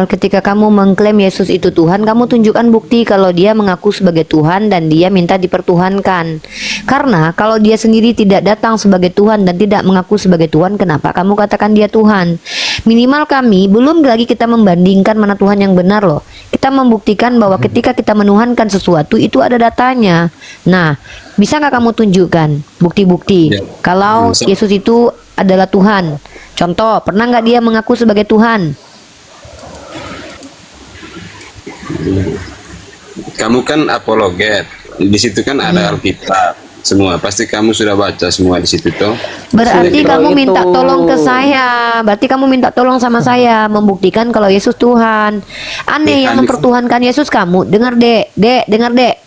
Ketika kamu mengklaim Yesus itu Tuhan, kamu tunjukkan bukti kalau dia mengaku sebagai Tuhan dan dia minta dipertuhankan. Karena kalau dia sendiri tidak datang sebagai Tuhan dan tidak mengaku sebagai Tuhan, kenapa kamu katakan dia Tuhan? Minimal kami, belum lagi kita membandingkan mana Tuhan yang benar loh. Kita membuktikan bahwa ketika kita menuhankan sesuatu, itu ada datanya. Nah, bisa nggak kamu tunjukkan bukti-bukti kalau Yesus itu adalah Tuhan? Contoh, pernah nggak dia mengaku sebagai Tuhan? Kamu kan apologet, di situ kan ada Alkitab semua. Pasti kamu sudah baca semua di situ toh. Berarti kamu minta tolong ke saya. Berarti kamu minta tolong sama saya membuktikan kalau Yesus Tuhan. Aneh, yang mempertuhankan Yesus kamu. Dengar dek, dengar dek.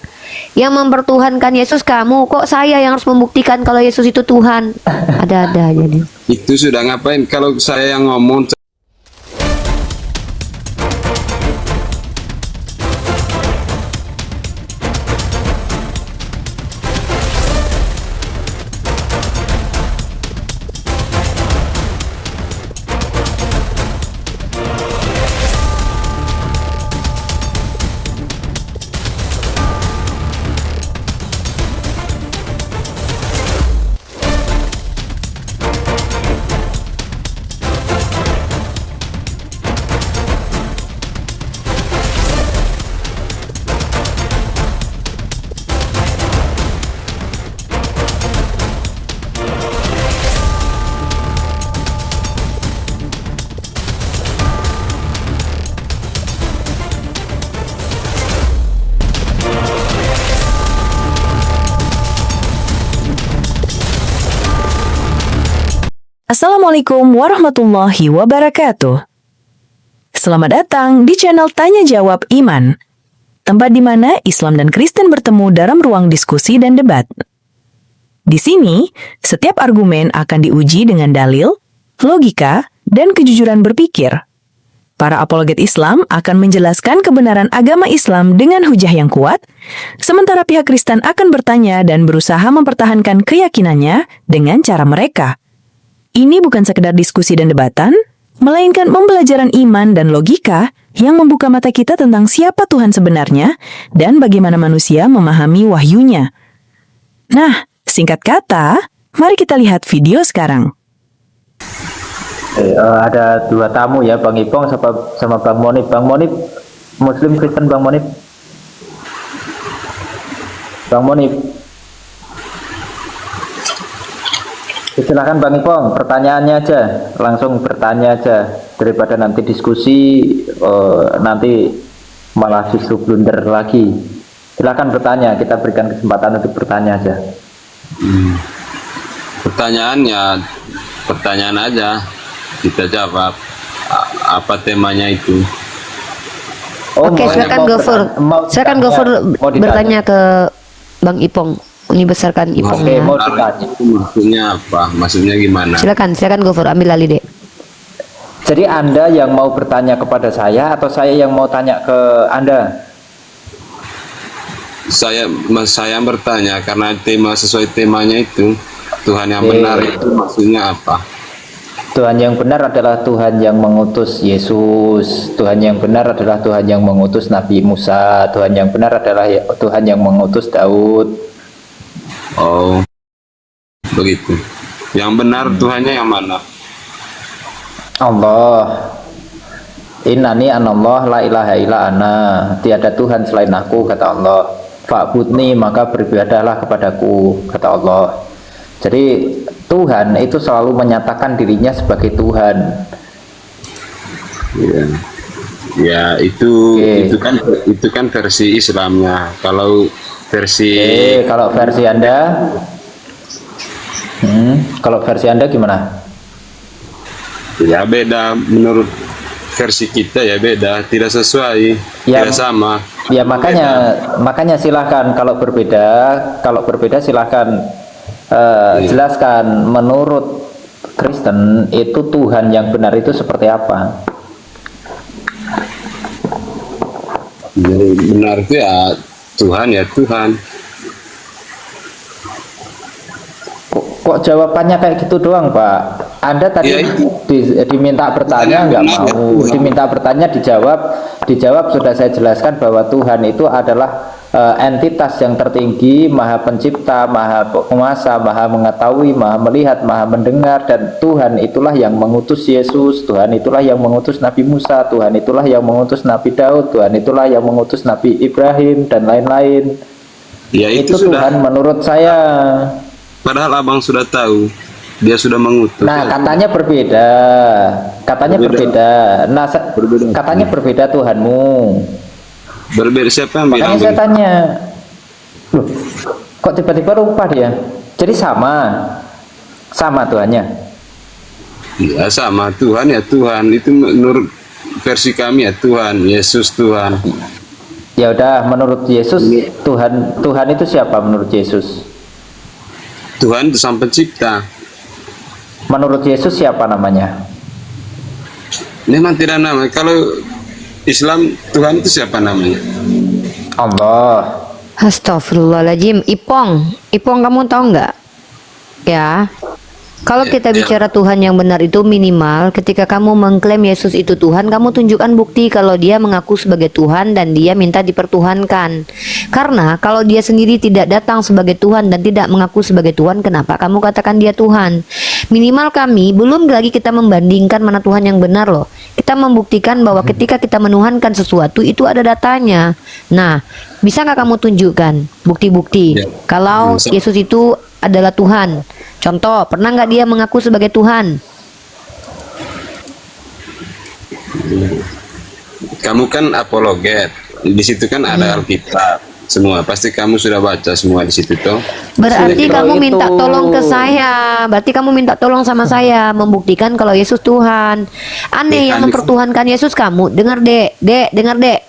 Yang mempertuhankan Yesus kamu, kok saya yang harus membuktikan kalau Yesus itu Tuhan? Ada-ada aja nih. Itu sudah ngapain kalau saya yang ngomong. Assalamualaikum warahmatullahi wabarakatuh. Selamat datang di channel Tanya Jawab Iman, tempat di mana Islam dan Kristen bertemu dalam ruang diskusi dan debat. Di sini, setiap argumen akan diuji dengan dalil, logika, dan kejujuran berpikir. Para apologet Islam akan menjelaskan kebenaran agama Islam dengan hujah yang kuat, sementara pihak Kristen akan bertanya dan berusaha mempertahankan keyakinannya dengan cara mereka. Ini bukan sekedar diskusi dan debatan, melainkan pembelajaran iman dan logika yang membuka mata kita tentang siapa Tuhan sebenarnya dan bagaimana manusia memahami wahyunya. Nah, singkat kata, mari kita lihat video sekarang. Ada dua tamu ya, Bang Ipong sama Bang Monip. Bang Monip, Muslim Kristen Bang Monip. Bang Monip. Silakan Bang Ipong, pertanyaannya aja, langsung bertanya aja daripada nanti diskusi nanti malah justru blunder lagi. Silakan bertanya, kita berikan kesempatan untuk bertanya aja. Pertanyaannya, pertanyaan aja, kita jawab. Apa temanya itu? Oke, silakan Gofur. Silakan Gofur bertanya ke Bang Ipong. Ini besarkan Ipong. Oke, mau ditanya. Maksudnya apa? Maksudnya gimana? Silakan Gofur, ambil alih dek. Jadi Anda yang mau bertanya kepada saya atau saya yang mau tanya ke Anda? Saya bertanya karena tema sesuai temanya itu Tuhan yang benar itu maksudnya apa? Tuhan yang benar adalah Tuhan yang mengutus Yesus. Tuhan yang benar adalah Tuhan yang mengutus Nabi Musa. Tuhan yang benar adalah Tuhan yang mengutus Daud. Oh, begitu. Yang benar Tuhannya yang mana? Allah. Innani anallah la ilaha illa ana. Tiada Tuhan selain aku, kata Allah. Fa'budni, maka beribadahlah kepadaku, kata Allah. Jadi Tuhan itu selalu menyatakan dirinya sebagai Tuhan. Ya, ya itu kan versi Islamnya. Kalau versi kalau versi Anda, kalau versi Anda gimana? Ya beda, menurut versi kita ya beda, tidak sesuai, ya, tidak sama. Ya makanya silahkan kalau berbeda silahkan jelaskan menurut Kristen itu Tuhan yang benar itu seperti apa? Jadi benar itu ya Tuhan ya Tuhan. Kok jawabannya kayak gitu doang, Pak? Anda tadi Ya, itu. diminta bertanya nggak Benar, ya, mau, Tuhan. diminta bertanya dijawab sudah saya jelaskan bahwa Tuhan itu adalah entitas yang tertinggi, maha pencipta, maha penguasa, maha mengetahui, maha melihat, maha mendengar, dan Tuhan itulah yang mengutus Yesus, Tuhan itulah yang mengutus Nabi Musa, Tuhan itulah yang mengutus Nabi Daud, Tuhan itulah yang mengutus Nabi Ibrahim dan lain-lain. Ya itu Itu sudah. Tuhan menurut saya. Padahal abang sudah tahu, dia sudah mengutus. Nah, katanya berbeda. Katanya berbeda. Nah, Berbeda. katanya berbeda Tuhanmu. Berbeda siapa yang bilang Makanya saya begitu? tanya, loh, kok tiba-tiba lupa dia? Jadi sama Tuhannya. Ya sama Tuhan ya Tuhan, itu menurut versi kami ya Tuhan, Yesus Tuhan. Ya udah, menurut Yesus Tuhan itu siapa menurut Yesus? Tuhan itu sang pencipta. Menurut Yesus siapa namanya? Memang tidak nama. Kalau Islam Tuhan itu siapa namanya? Allah. Astagfirullahaladzim. Ipong kamu tahu nggak? Ya, kalau kita bicara Tuhan yang benar itu minimal ketika kamu mengklaim Yesus itu Tuhan, kamu tunjukkan bukti kalau dia mengaku sebagai Tuhan dan dia minta dipertuhankan. Karena kalau dia sendiri tidak datang sebagai Tuhan dan tidak mengaku sebagai Tuhan, kenapa kamu katakan dia Tuhan? Minimal kami, belum lagi kita membandingkan mana Tuhan yang benar loh. Kita membuktikan bahwa ketika kita menuhankan sesuatu itu ada datanya. Nah, bisa nggak kamu tunjukkan bukti-bukti Ya. kalau Bisa. Yesus itu adalah Tuhan? Contoh, pernah nggak dia mengaku sebagai Tuhan? Kamu kan apologet. Di situ kan ada Alkitab. Semua pasti kamu sudah baca semua di situ toh. Berarti Justru kamu itu. minta tolong ke saya. Berarti kamu minta tolong sama saya membuktikan kalau Yesus Tuhan. Aneh, yang mempertuhankan Yesus kamu. Dengar dek, dengar dek.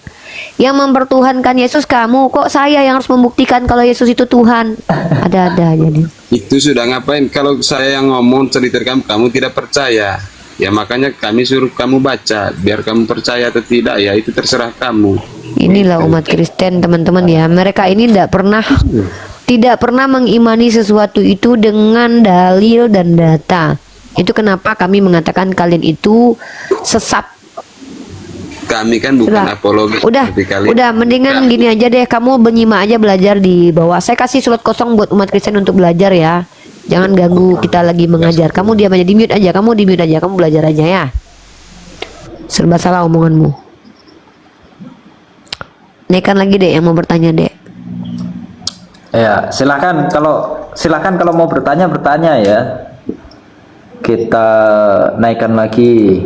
Yang mempertuhankan Yesus kamu, kok saya yang harus membuktikan kalau Yesus itu Tuhan? Ada-ada aja nih. Itu sudah ngapain? Kalau saya yang ngomong cerita kamu, kamu tidak percaya. Ya makanya kami suruh kamu baca, biar kamu percaya atau tidak ya itu terserah kamu. Inilah umat Kristen teman-teman ya. Mereka ini tidak pernah mengimani sesuatu itu dengan dalil dan data. Itu kenapa kami mengatakan kalian itu sesat. Kami kan bukan Sudah. apologi. seperti kalian. Udah, mendingan gini aja deh, kamu menyimak aja belajar di bawah. Saya kasih slot kosong buat umat Kristen untuk belajar ya. Jangan ganggu kita lagi mengajar. Kamu diam aja, di mute aja, kamu belajar aja ya. Serba salah omonganmu. Naikkan lagi deh yang mau bertanya deh. Ya, silakan kalau mau bertanya ya. Kita naikkan lagi.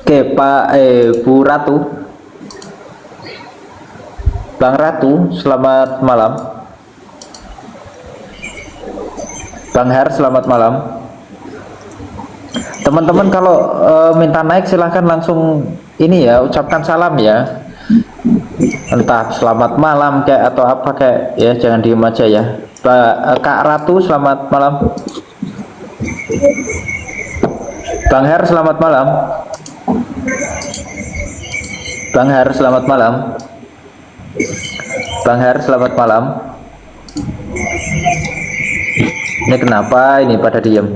Oke, Bu Ratu. Bang Ratu, selamat malam. Bang Har, selamat malam. Teman-teman kalau minta naik silahkan langsung ini ya, ucapkan salam ya. Entah selamat malam kayak atau apa kayak ya, jangan diem aja ya. Kak Ratu, selamat malam. Bang Har, selamat malam. Bang Har, selamat malam. Bang Har, selamat malam. Ini kenapa ini pada diem?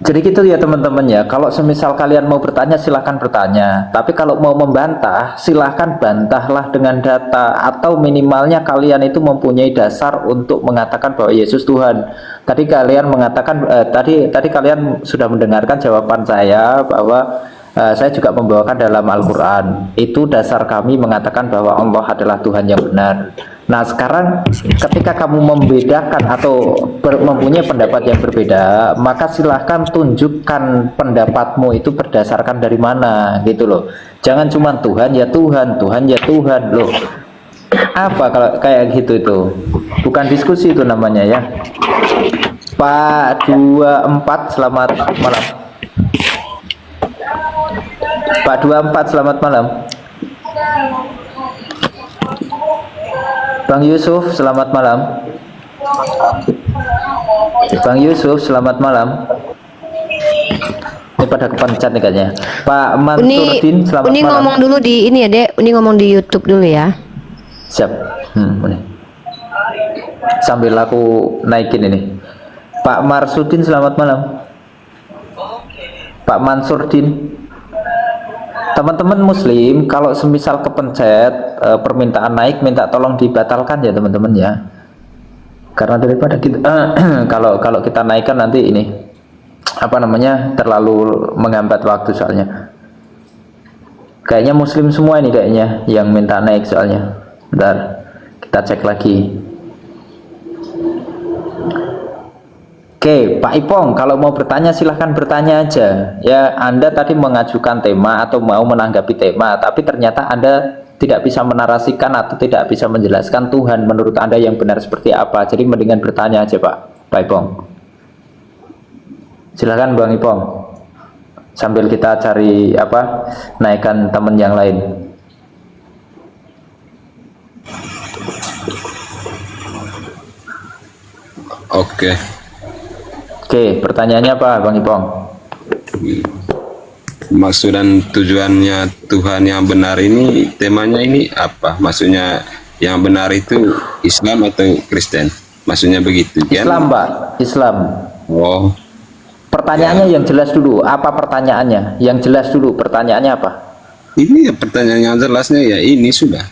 Jadi gitu ya teman-teman ya. Kalau semisal kalian mau bertanya silahkan bertanya. Tapi kalau mau membantah silahkan bantahlah dengan data. Atau minimalnya kalian itu mempunyai dasar untuk mengatakan bahwa Yesus Tuhan. Tadi kalian mengatakan tadi kalian sudah mendengarkan jawaban saya bahwa saya juga membawakan dalam Al-Quran. Itu dasar kami mengatakan bahwa Allah adalah Tuhan yang benar. Nah sekarang ketika kamu membedakan atau mempunyai pendapat yang berbeda, maka silahkan tunjukkan pendapatmu itu berdasarkan dari mana gitu loh. Jangan cuma Tuhan ya Tuhan, Tuhan ya Tuhan loh. Apa kalau kayak gitu itu? Bukan diskusi itu namanya ya. Pak 24 selamat malam. Pak 24 selamat malam. Bang Yusuf selamat malam. Bang Yusuf, selamat malam. Ini pada kepencet nih kayaknya. Pak Mansurdin, selamat Uni malam. ngomong dulu di ini ya, Dek. Uni ngomong di YouTube dulu ya. Siap. Ini. Sambil aku naikin ini. Pak Marsudin, selamat malam. Pak Mansurdin. Teman-teman muslim, kalau semisal kepencet permintaan naik, minta tolong dibatalkan ya teman-teman ya. Karena daripada kita kalau kita naikkan nanti ini apa namanya terlalu menghambat waktu soalnya. Kayaknya muslim semua ini kayaknya yang minta naik soalnya. Bentar, kita cek lagi. Oke, Pak Ipong, kalau mau bertanya silahkan bertanya aja. Ya, Anda tadi mengajukan tema atau mau menanggapi tema, tapi ternyata Anda tidak bisa menarasikan atau tidak bisa menjelaskan Tuhan menurut Anda yang benar seperti apa. Jadi mendingan bertanya aja, Pak Ipong. Silahkan Bang Ipong. Sambil kita cari naikkan teman yang lain. Oke. Oke, pertanyaannya apa, Bang Ipong? Maksud dan tujuannya Tuhan yang benar ini, temanya ini apa? Maksudnya yang benar itu Islam atau Kristen? Maksudnya begitu kan? Islam, Pak. Islam. Oh, Pertanyaannya yang jelas dulu. Apa pertanyaannya? Yang jelas dulu. Pertanyaannya apa? ini ya pertanyaan yang jelasnya ya ini sudah.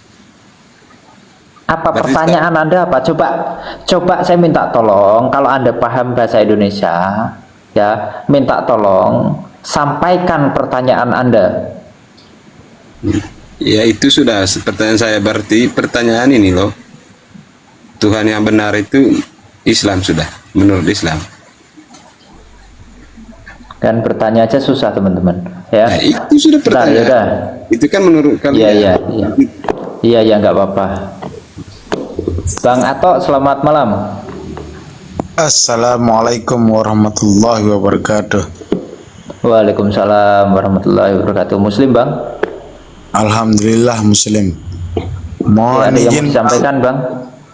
Apa Berarti pertanyaan Anda apa? Coba saya minta tolong kalau Anda paham bahasa Indonesia, ya, minta tolong sampaikan pertanyaan Anda. Ya itu sudah pertanyaan saya, berarti pertanyaan ini loh. Tuhan yang benar itu Islam sudah, menurut Islam. Dan bertanya aja susah, teman-teman, ya. Nah, itu sudah Bentar, pertanyaan. yaudah. Itu kan menurut kalian. Iya, nggak apa-apa. Bang Atok, selamat malam. Assalamualaikum warahmatullahi wabarakatuh. Waalaikumsalam warahmatullahi wabarakatuh. Muslim, Bang? Alhamdulillah muslim. Ya, Mohon ada yang izin mau disampaikan, Bang?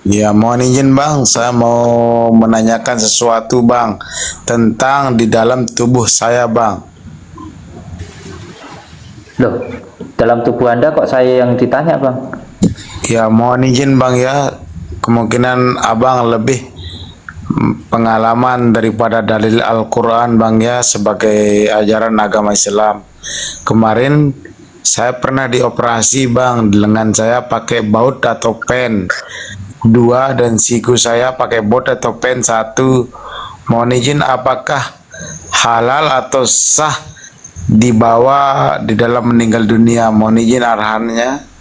Ya, mohon izin Bang, saya mau menanyakan sesuatu Bang tentang di dalam tubuh saya Bang. Loh, dalam tubuh Anda kok saya yang ditanya, Bang? Ya, mohon izin Bang ya. Kemungkinan Abang lebih pengalaman daripada dalil Al-Quran Bang ya, sebagai ajaran agama Islam. Kemarin saya pernah dioperasi Bang, lengan saya pakai baut atau pen 2 dan siku saya pakai baut atau pen 1. Mohon izin, apakah halal atau sah dibawa di dalam meninggal dunia? Mohon izin arahannya.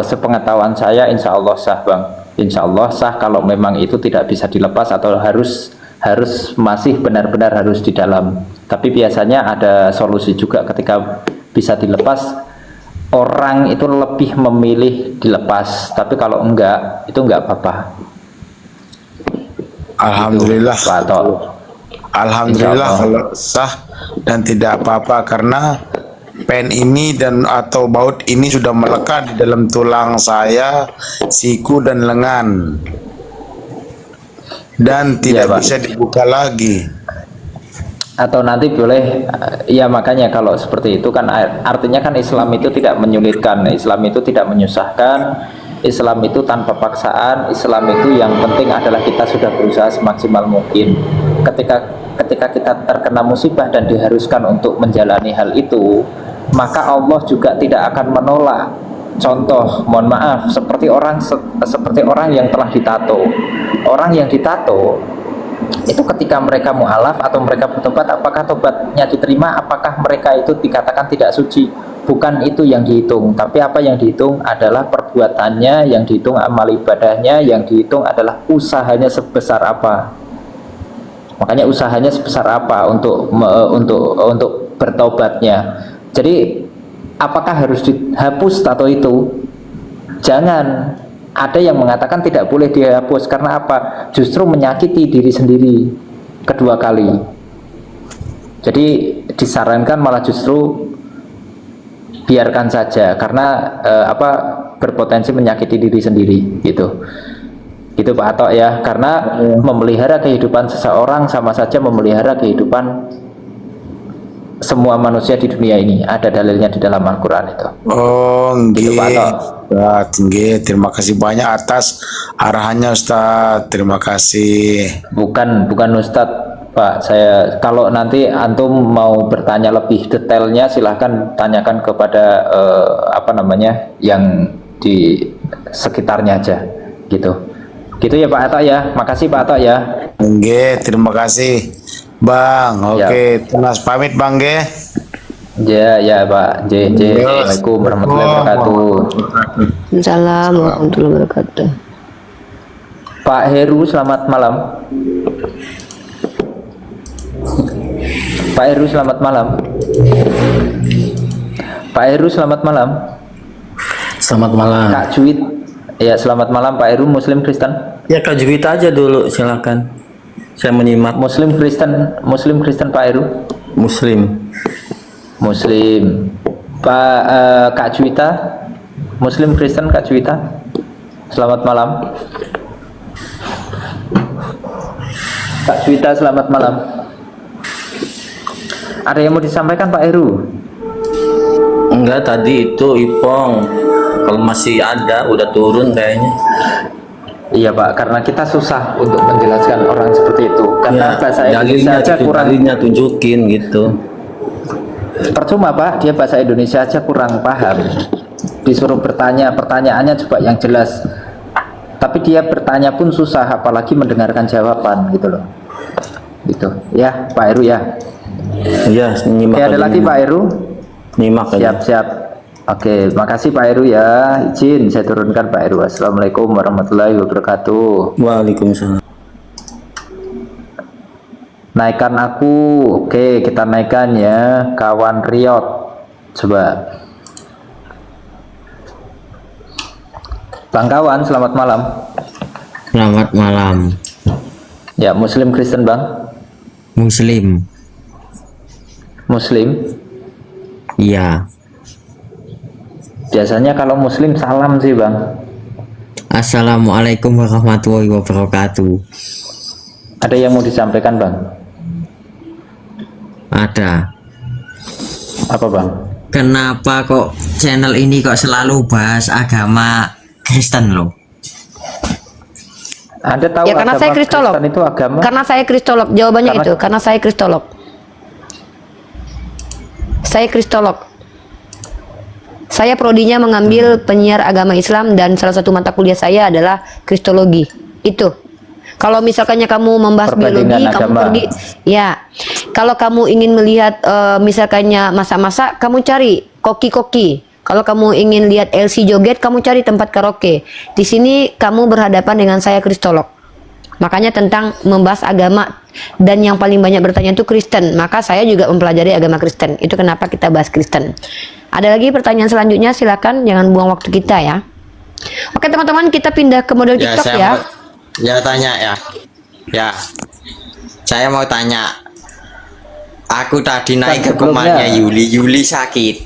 Sepengetahuan saya, insya Allah sah, Bang. Insya Allah sah kalau memang itu tidak bisa dilepas atau harus masih benar-benar harus di dalam. Tapi biasanya ada solusi juga ketika bisa dilepas, orang itu lebih memilih dilepas. Tapi kalau enggak, itu enggak apa-apa. Alhamdulillah. Gitu, Pak Atok. Alhamdulillah Insya kalau sah dan tidak apa-apa, karena pen ini dan atau baut ini sudah melekat di dalam tulang saya, siku dan lengan, dan tidak Pak. bisa dibuka lagi. Atau nanti boleh, ya makanya kalau seperti itu kan artinya kan Islam itu tidak menyulitkan, Islam itu tidak menyusahkan, Islam itu tanpa paksaan, Islam itu yang penting adalah kita sudah berusaha semaksimal mungkin. Ketika kita terkena musibah dan diharuskan untuk menjalani hal itu, maka Allah juga tidak akan menolak. Contoh, mohon maaf, seperti orang yang telah ditato. Orang yang ditato itu ketika mereka mualaf atau mereka bertobat, apakah tobatnya diterima, apakah mereka itu dikatakan tidak suci? Bukan itu yang dihitung, tapi apa yang dihitung adalah perbuatannya, yang dihitung amal ibadahnya, yang dihitung adalah usahanya sebesar apa. Makanya usahanya sebesar apa untuk bertobatnya. Jadi apakah harus dihapus tato itu? Jangan. Ada yang mengatakan tidak boleh dihapus karena apa? Justru menyakiti diri sendiri kedua kali. Jadi disarankan malah justru biarkan saja, karena berpotensi menyakiti diri sendiri gitu. Gitu Pak Atok ya, karena memelihara kehidupan seseorang sama saja memelihara kehidupan semua manusia di dunia ini. Ada dalilnya di dalam Al-Quran itu. Oh, Gitu, nggih. Pak Atok. Nggih, terima kasih banyak atas arahannya Ustaz. Terima kasih. Bukan Ustadz Pak, saya kalau nanti antum mau bertanya lebih detailnya silahkan tanyakan kepada yang di sekitarnya aja gitu. Gitu ya Pak Atok ya. Makasih Pak Atok ya. Nggih, terima kasih. Bang, oke, Tunas pamit Bang nggih. Ya Pak. Assalamualaikum warahmatullahi wabarakatuh. Assalamualaikum warahmatullahi wabarakatuh. Pak Heru selamat malam. Pak Heru selamat malam. Pak Heru selamat malam. Selamat malam. Kak Juwit. Ya, selamat malam Pak Heru, Muslim Kristen. Ya Kak Juwita aja dulu, silakan. Saya menyimak. Muslim Kristen Pak Heru. Muslim. Pak Kak Juwita, Muslim Kristen Kak Juwita. Selamat malam. Kak Juwita selamat malam. Ada yang mau disampaikan Pak Heru? Enggak, tadi itu Ipong. Kalau masih ada, udah turun kayaknya. Iya Pak, karena kita susah untuk menjelaskan orang seperti itu. Karena bahasa Indonesia aja kurang. dalilnya tunjukin gitu. Percuma Pak, dia bahasa Indonesia aja kurang paham. Disuruh bertanya, pertanyaannya coba yang jelas. Tapi dia bertanya pun susah, apalagi mendengarkan jawaban gitu loh. Gitu. Ya Pak Heru ya. Iya, nyimak Oke, ada aja. lagi Pak Heru? Nyimak aja. Siap. Oke, makasih Pak Heru ya. Izin saya turunkan Pak Heru. Assalamualaikum warahmatullahi wabarakatuh. Waalaikumsalam. Naikkan aku. Oke, kita naikkan ya. Kawan Riot. Coba. Bang Kawan, selamat malam. Selamat malam. Ya, Muslim Kristen Bang. Muslim. Muslim. Iya. Biasanya kalau Muslim salam sih Bang. Assalamualaikum warahmatullahi wabarakatuh. Ada yang mau disampaikan Bang? Ada. Apa Bang? Kenapa kok channel ini kok selalu bahas agama Kristen loh? Anda tahu Ya karena agama saya kristolog. Kristen itu agama? Karena saya kristolog. Jawabannya Karena- itu karena saya kristolog. Saya kristolog. Saya prodinya mengambil penyiar agama Islam dan salah satu mata kuliah saya adalah kristologi. Itu. Kalau misalkannya kamu membahas Perbandingan biologi, kamu agama. pergi. Ya. Kalau kamu ingin melihat misalkannya masak-masak, kamu cari koki-koki. Kalau kamu ingin lihat LC joget, kamu cari tempat karaoke. Di sini kamu berhadapan dengan saya kristolog. Makanya tentang membahas agama dan yang paling banyak bertanya itu Kristen. Maka saya juga mempelajari agama Kristen. Itu kenapa kita bahas Kristen. Ada lagi pertanyaan selanjutnya, silakan, jangan buang waktu kita ya. Oke teman-teman, kita pindah ke model TikTok saya ya. mau tanya ya. Ya. Saya mau tanya. Aku tadi naik ke sebelumnya- rumahnya Yuli sakit.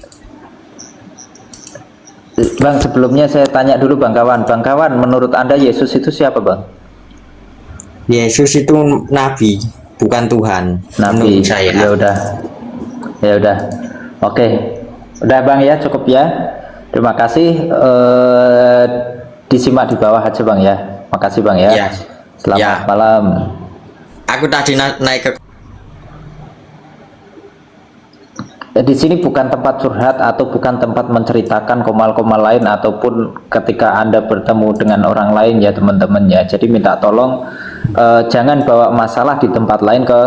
Bang, sebelumnya saya tanya dulu Bang Kawan. Bang Kawan, menurut Anda Yesus itu siapa Bang? Yesus itu nabi, bukan Tuhan. Nabi. Menurut saya. Ya udah. Oke. Udah Bang ya, cukup ya. Terima kasih. Disimak di bawah aja Bang ya. Makasih Bang ya. Ya. Selamat Ya. malam. Aku tadi naik ke Di sini bukan tempat curhat atau bukan tempat menceritakan komal-komal lain ataupun ketika Anda bertemu dengan orang lain ya teman-teman ya. Jadi minta tolong jangan bawa masalah di tempat lain ke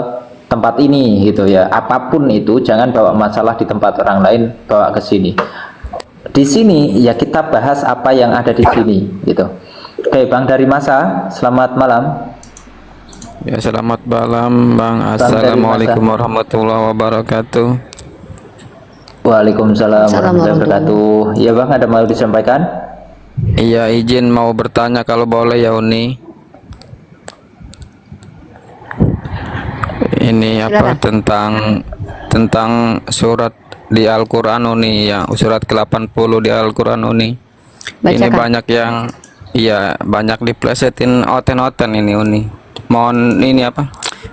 tempat ini gitu ya. Apapun itu jangan bawa masalah di tempat orang lain bawa ke sini. Di sini ya kita bahas apa yang ada di sini gitu. Oke Bang dari Masa, selamat malam. Ya, selamat malam Bang. Assalamualaikum warahmatullahi wabarakatuh. Waalaikumsalam warahmatullahi wabarakatuh. Ya Bang, ada mau disampaikan? Iya, izin mau bertanya kalau boleh ya Uni. Ini apa tentang surat di Al-Qur'an Uni ya, surat ke-80 di Al-Qur'an Uni. Ini Bacakan. banyak yang iya banyak diplesetin oten-oten ini Uni. Mohon ini apa?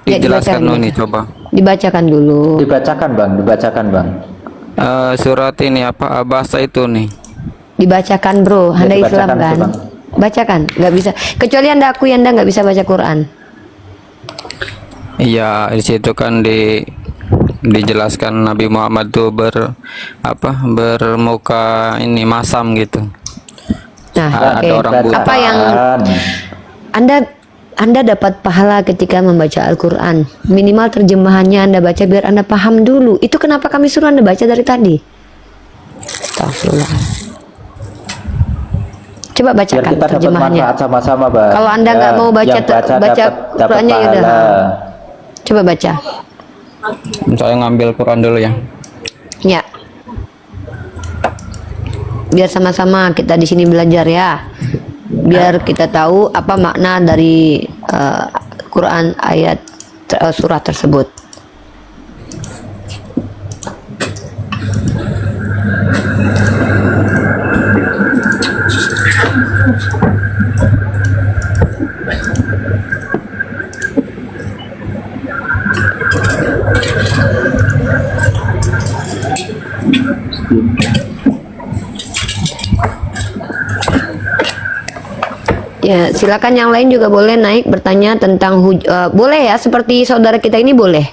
Ya, Dijelaskan dibacakan, Uni dibacakan. coba. Dibacakan dulu. Dibacakan bang, dibacakan bang. Surat ini apa? Abasa itu nih. Dibacakan bro, Ya, Anda Islam dibacakan, kan? Bang. Bacakan, nggak bisa. Kecuali Anda akui Anda nggak bisa baca Quran. Iya, di situ kan dijelaskan Nabi Muhammad tuh bermuka ini masam gitu. Nah, Ada oke. orang buta. Apa yang Anda dapat pahala ketika membaca Al-Quran? Minimal terjemahannya Anda baca biar Anda paham dulu. Itu kenapa kami suruh Anda baca dari tadi? Astagfirullah. Coba Biar bacakan kita dapat terjemahannya. manfaat sama-sama bang. Kalau Anda nggak mau baca yang baca dapat Qurannya ya udah. pahala. Coba baca. Saya ngambil Quran dulu ya. Ya. Biar sama-sama kita di sini belajar ya. Biar kita tahu apa makna dari Quran ayat surah tersebut. Ya, silakan yang lain juga boleh naik bertanya tentang boleh ya, seperti saudara kita ini boleh.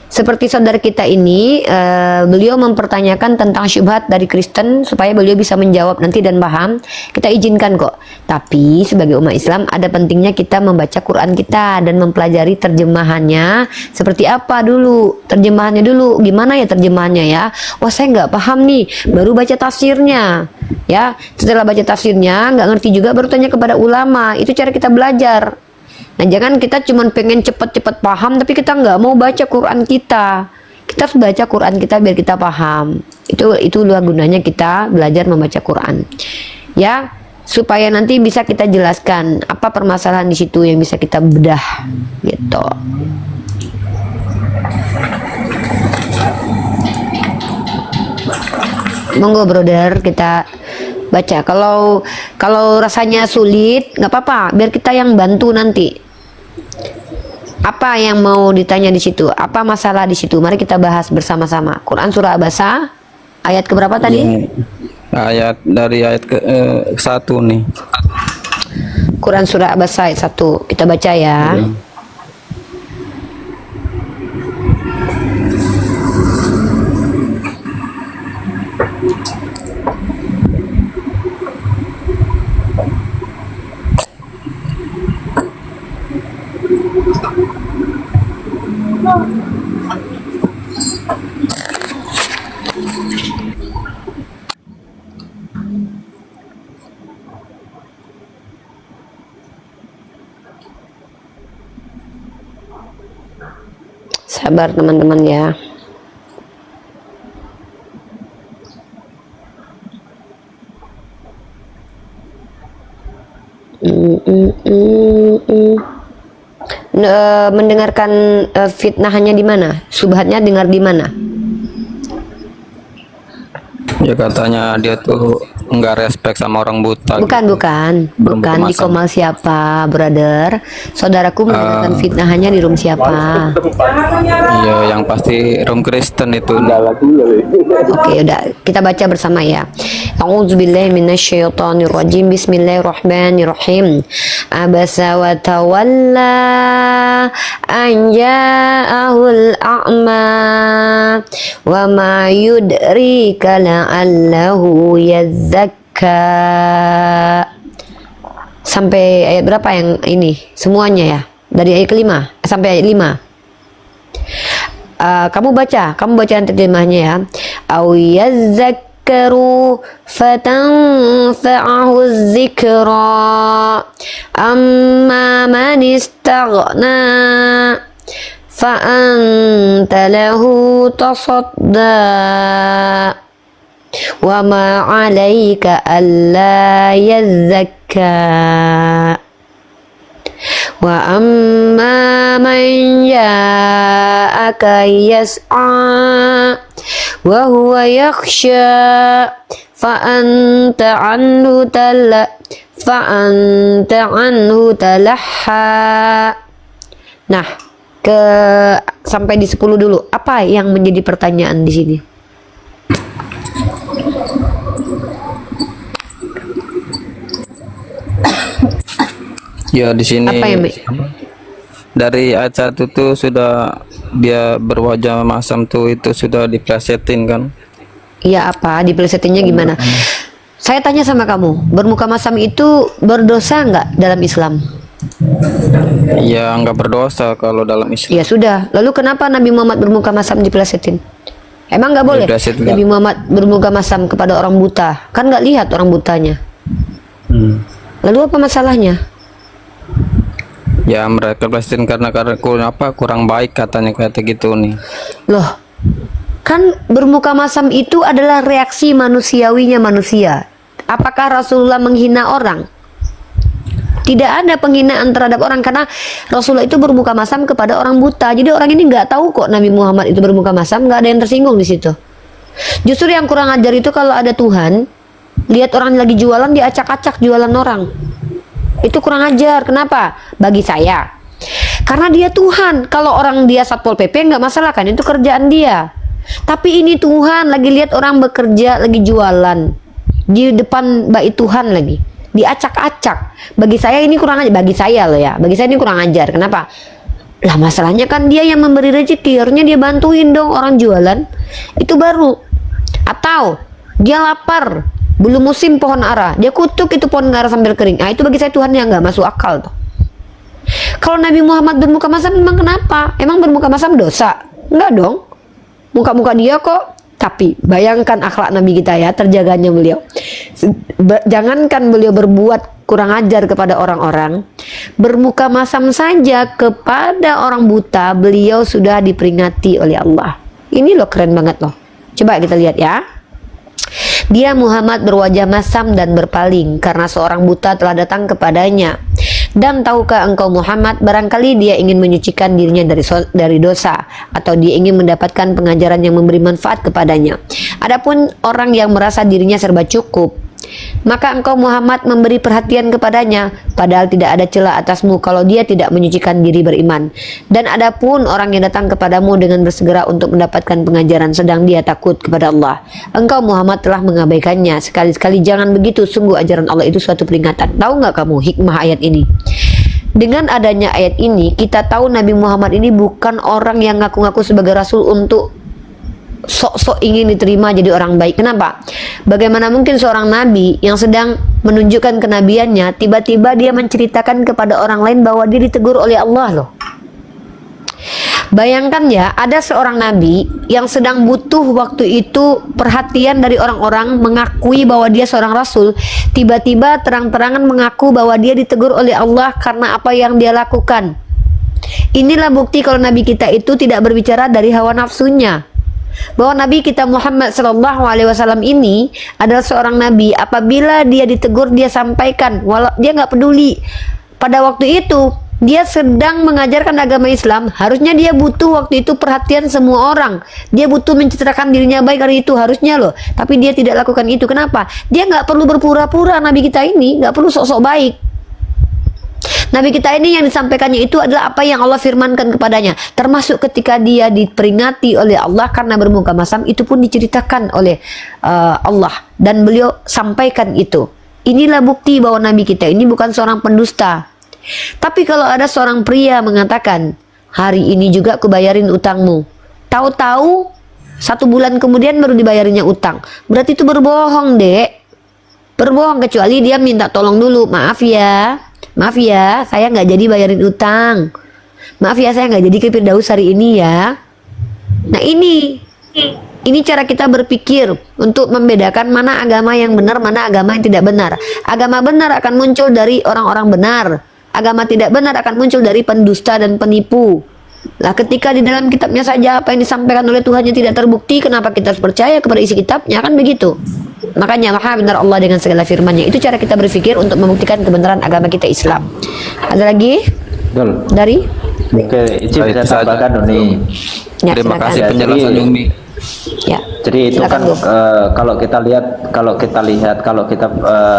Seperti saudara kita ini, beliau mempertanyakan tentang syubhat dari Kristen supaya beliau bisa menjawab nanti dan paham. Kita izinkan kok. Tapi sebagai umat Islam ada pentingnya kita membaca Quran kita dan mempelajari terjemahannya seperti apa dulu. Terjemahannya dulu, gimana ya terjemahannya ya? Wah saya nggak paham nih, baru baca tafsirnya. Ya, setelah baca tafsirnya nggak ngerti juga baru tanya kepada ulama. Itu cara kita belajar. Nah jangan kita cuma pengen cepet-cepet paham tapi kita nggak mau baca Quran kita. Kita harus baca Quran kita biar kita paham. Itu luar gunanya kita belajar membaca Quran. Ya, supaya nanti bisa kita jelaskan apa permasalahan di situ yang bisa kita bedah gitu. Monggo brother kita baca. Kalau rasanya sulit nggak apa-apa, biar kita yang bantu nanti. Apa yang mau ditanya di situ? Apa masalah di situ? Mari kita bahas bersama-sama. Quran surah Abasa ayat keberapa tadi? Ayat ke 1 nih. Quran surah Abasa ayat 1. Kita baca ya. Sabar teman-teman ya. Mendengarkan fitnahnya di mana? Subhatnya dengar di mana? Ya katanya dia tuh nggak respect sama orang buta. Bukan, gitu. bukan di Bermasam. Komal siapa, brother? Saudaraku mendengarkan fitnahannya di room siapa? Iya, yang pasti room Kristen itu. Oke, udah kita baca bersama ya. A'udzubillahi minasyaitonirrajim. Bismillahirrahmanirrahim. Abasa wa tawalla an ja'ahul a'ma wa ma yudrika la'allahu yazakka. Sampai ayat berapa yang ini? Semuanya ya. Dari ayat kelima sampai ayat 5. Kamu baca nanti terjemahnya ya. Au yazakkaru fatanfa'ahu dzikra amma man istaghna fa anta lahu tasadda wa ma 'alaika alla yazakka wa amma man ja'aka yas'a wa huwa yakhsha fa'anta anhu talahha. Nah, sampai di 10 dulu. Apa yang menjadi pertanyaan di sini? Ya di sini Apa yang dari ayat 1 tuh sudah dia berwajah masam tuh itu sudah diplesetin kan? Iya, apa dipelesetinnya gimana? Saya tanya sama kamu, bermuka masam itu berdosa nggak dalam Islam? Ya nggak berdosa kalau dalam Islam. Ya sudah, lalu kenapa Nabi Muhammad bermuka masam dipelesetin? Emang nggak boleh Dipleset Nabi Muhammad bermuka masam kepada orang buta? Kan nggak lihat orang butanya. Lalu apa masalahnya? Ya mereka plesetin karena kurang baik katanya kata gitu nih. Loh, kan bermuka masam itu adalah reaksi manusiawinya manusia. Apakah Rasulullah menghina orang? Tidak ada penghinaan terhadap orang, karena Rasulullah itu bermuka masam kepada orang buta. Jadi orang ini nggak tahu kok Nabi Muhammad itu bermuka masam, nggak ada yang tersinggung di situ. Justru yang kurang ajar itu kalau ada Tuhan, lihat orang lagi jualan, dia acak-acak jualan orang. Itu kurang ajar. Kenapa? Bagi saya, karena dia Tuhan. Kalau orang dia Satpol PP nggak masalah kan, itu kerjaan dia. Tapi ini Tuhan lagi lihat orang bekerja, lagi jualan di depan bait Tuhan lagi, diacak-acak. Bagi saya ini kurang ajar. Bagi saya loh ya, bagi saya ini kurang ajar. Kenapa? Lah masalahnya kan dia yang memberi rezeki, harusnya dia bantuin dong orang jualan. Itu baru. Atau dia lapar, belum musim pohon ara, dia kutuk itu pohon ara sambil kering. Nah itu bagi saya Tuhan yang nggak masuk akal tuh. Kalau Nabi Muhammad bermuka masam, memang kenapa? Emang bermuka masam dosa? Enggak dong. Muka-muka dia kok. Tapi bayangkan akhlak Nabi kita ya, terjaganya beliau. Jangankan beliau berbuat kurang ajar kepada orang-orang, bermuka masam saja kepada orang buta, beliau sudah diperingati oleh Allah. Ini loh keren banget loh. Coba kita lihat ya. Dia Muhammad berwajah masam dan berpaling karena seorang buta telah datang kepadanya. Dan tahukah engkau Muhammad, barangkali dia ingin menyucikan dirinya dari dosa, atau dia ingin mendapatkan pengajaran yang memberi manfaat kepadanya. Adapun orang yang merasa dirinya serba cukup, maka engkau Muhammad memberi perhatian kepadanya, padahal tidak ada celah atasmu kalau dia tidak menyucikan diri beriman. Dan adapun orang yang datang kepadamu dengan bersegera untuk mendapatkan pengajaran, sedang dia takut kepada Allah, engkau Muhammad telah mengabaikannya. Sekali-sekali jangan begitu, sungguh ajaran Allah itu suatu peringatan. Tahu nggak kamu hikmah ayat ini? Dengan adanya ayat ini, kita tahu Nabi Muhammad ini bukan orang yang ngaku-ngaku sebagai Rasul untuk sok-sok ingin diterima jadi orang baik. Kenapa? Bagaimana mungkin seorang nabi yang sedang menunjukkan kenabiannya, tiba-tiba dia menceritakan kepada orang lain bahwa dia ditegur oleh Allah loh. Bayangkan ya, ada seorang nabi yang sedang butuh waktu itu perhatian dari orang-orang, mengakui bahwa dia seorang rasul, tiba-tiba terang-terangan mengaku bahwa dia ditegur oleh Allah karena apa yang dia lakukan. Inilah bukti kalau nabi kita itu tidak berbicara dari hawa nafsunya. Bahwa Nabi kita Muhammad SAW ini adalah seorang nabi. Apabila dia ditegur, dia sampaikan, walau dia nggak peduli. Pada waktu itu dia sedang mengajarkan agama Islam. Harusnya dia butuh waktu itu perhatian semua orang. Dia butuh menceritakan dirinya baik hari itu, harusnya loh. Tapi dia tidak lakukan itu. Kenapa? Dia nggak perlu berpura-pura. Nabi kita ini nggak perlu sok-sok baik. Nabi kita ini yang disampaikannya itu adalah apa yang Allah firmankan kepadanya. Termasuk ketika dia diperingati oleh Allah karena bermuka masam, itu pun diceritakan oleh Allah. Dan beliau sampaikan itu. Inilah bukti bahwa Nabi kita ini bukan seorang pendusta. Tapi kalau ada seorang pria mengatakan, hari ini juga aku bayarin utangmu, tahu-tahu 1 bulan kemudian baru dibayarinya utang, berarti itu berbohong, dek. Berbohong, kecuali dia minta tolong dulu. Maaf ya, saya nggak jadi bayarin utang. Maaf ya, saya nggak jadi ke Firdaus hari ini ya. Nah ini cara kita berpikir untuk membedakan mana agama yang benar, mana agama yang tidak benar. Agama benar akan muncul dari orang-orang benar. Agama tidak benar akan muncul dari pendusta dan penipu. Lah ketika di dalam kitabnya saja apa yang disampaikan oleh Tuhannya tidak terbukti, kenapa kita harus percaya kepada isi kitabnya? Kan begitu. Makanya maha benar Allah dengan segala firman-Nya. Itu cara kita berpikir untuk membuktikan kebenaran agama kita Islam. Ada lagi? Betul. Dari? Oke, izin saya tambahkan nih. Ya, Terima silakan. kasih penjelasan Umi. Ya. Jadi itu Silakan, kan Bung. kalau kita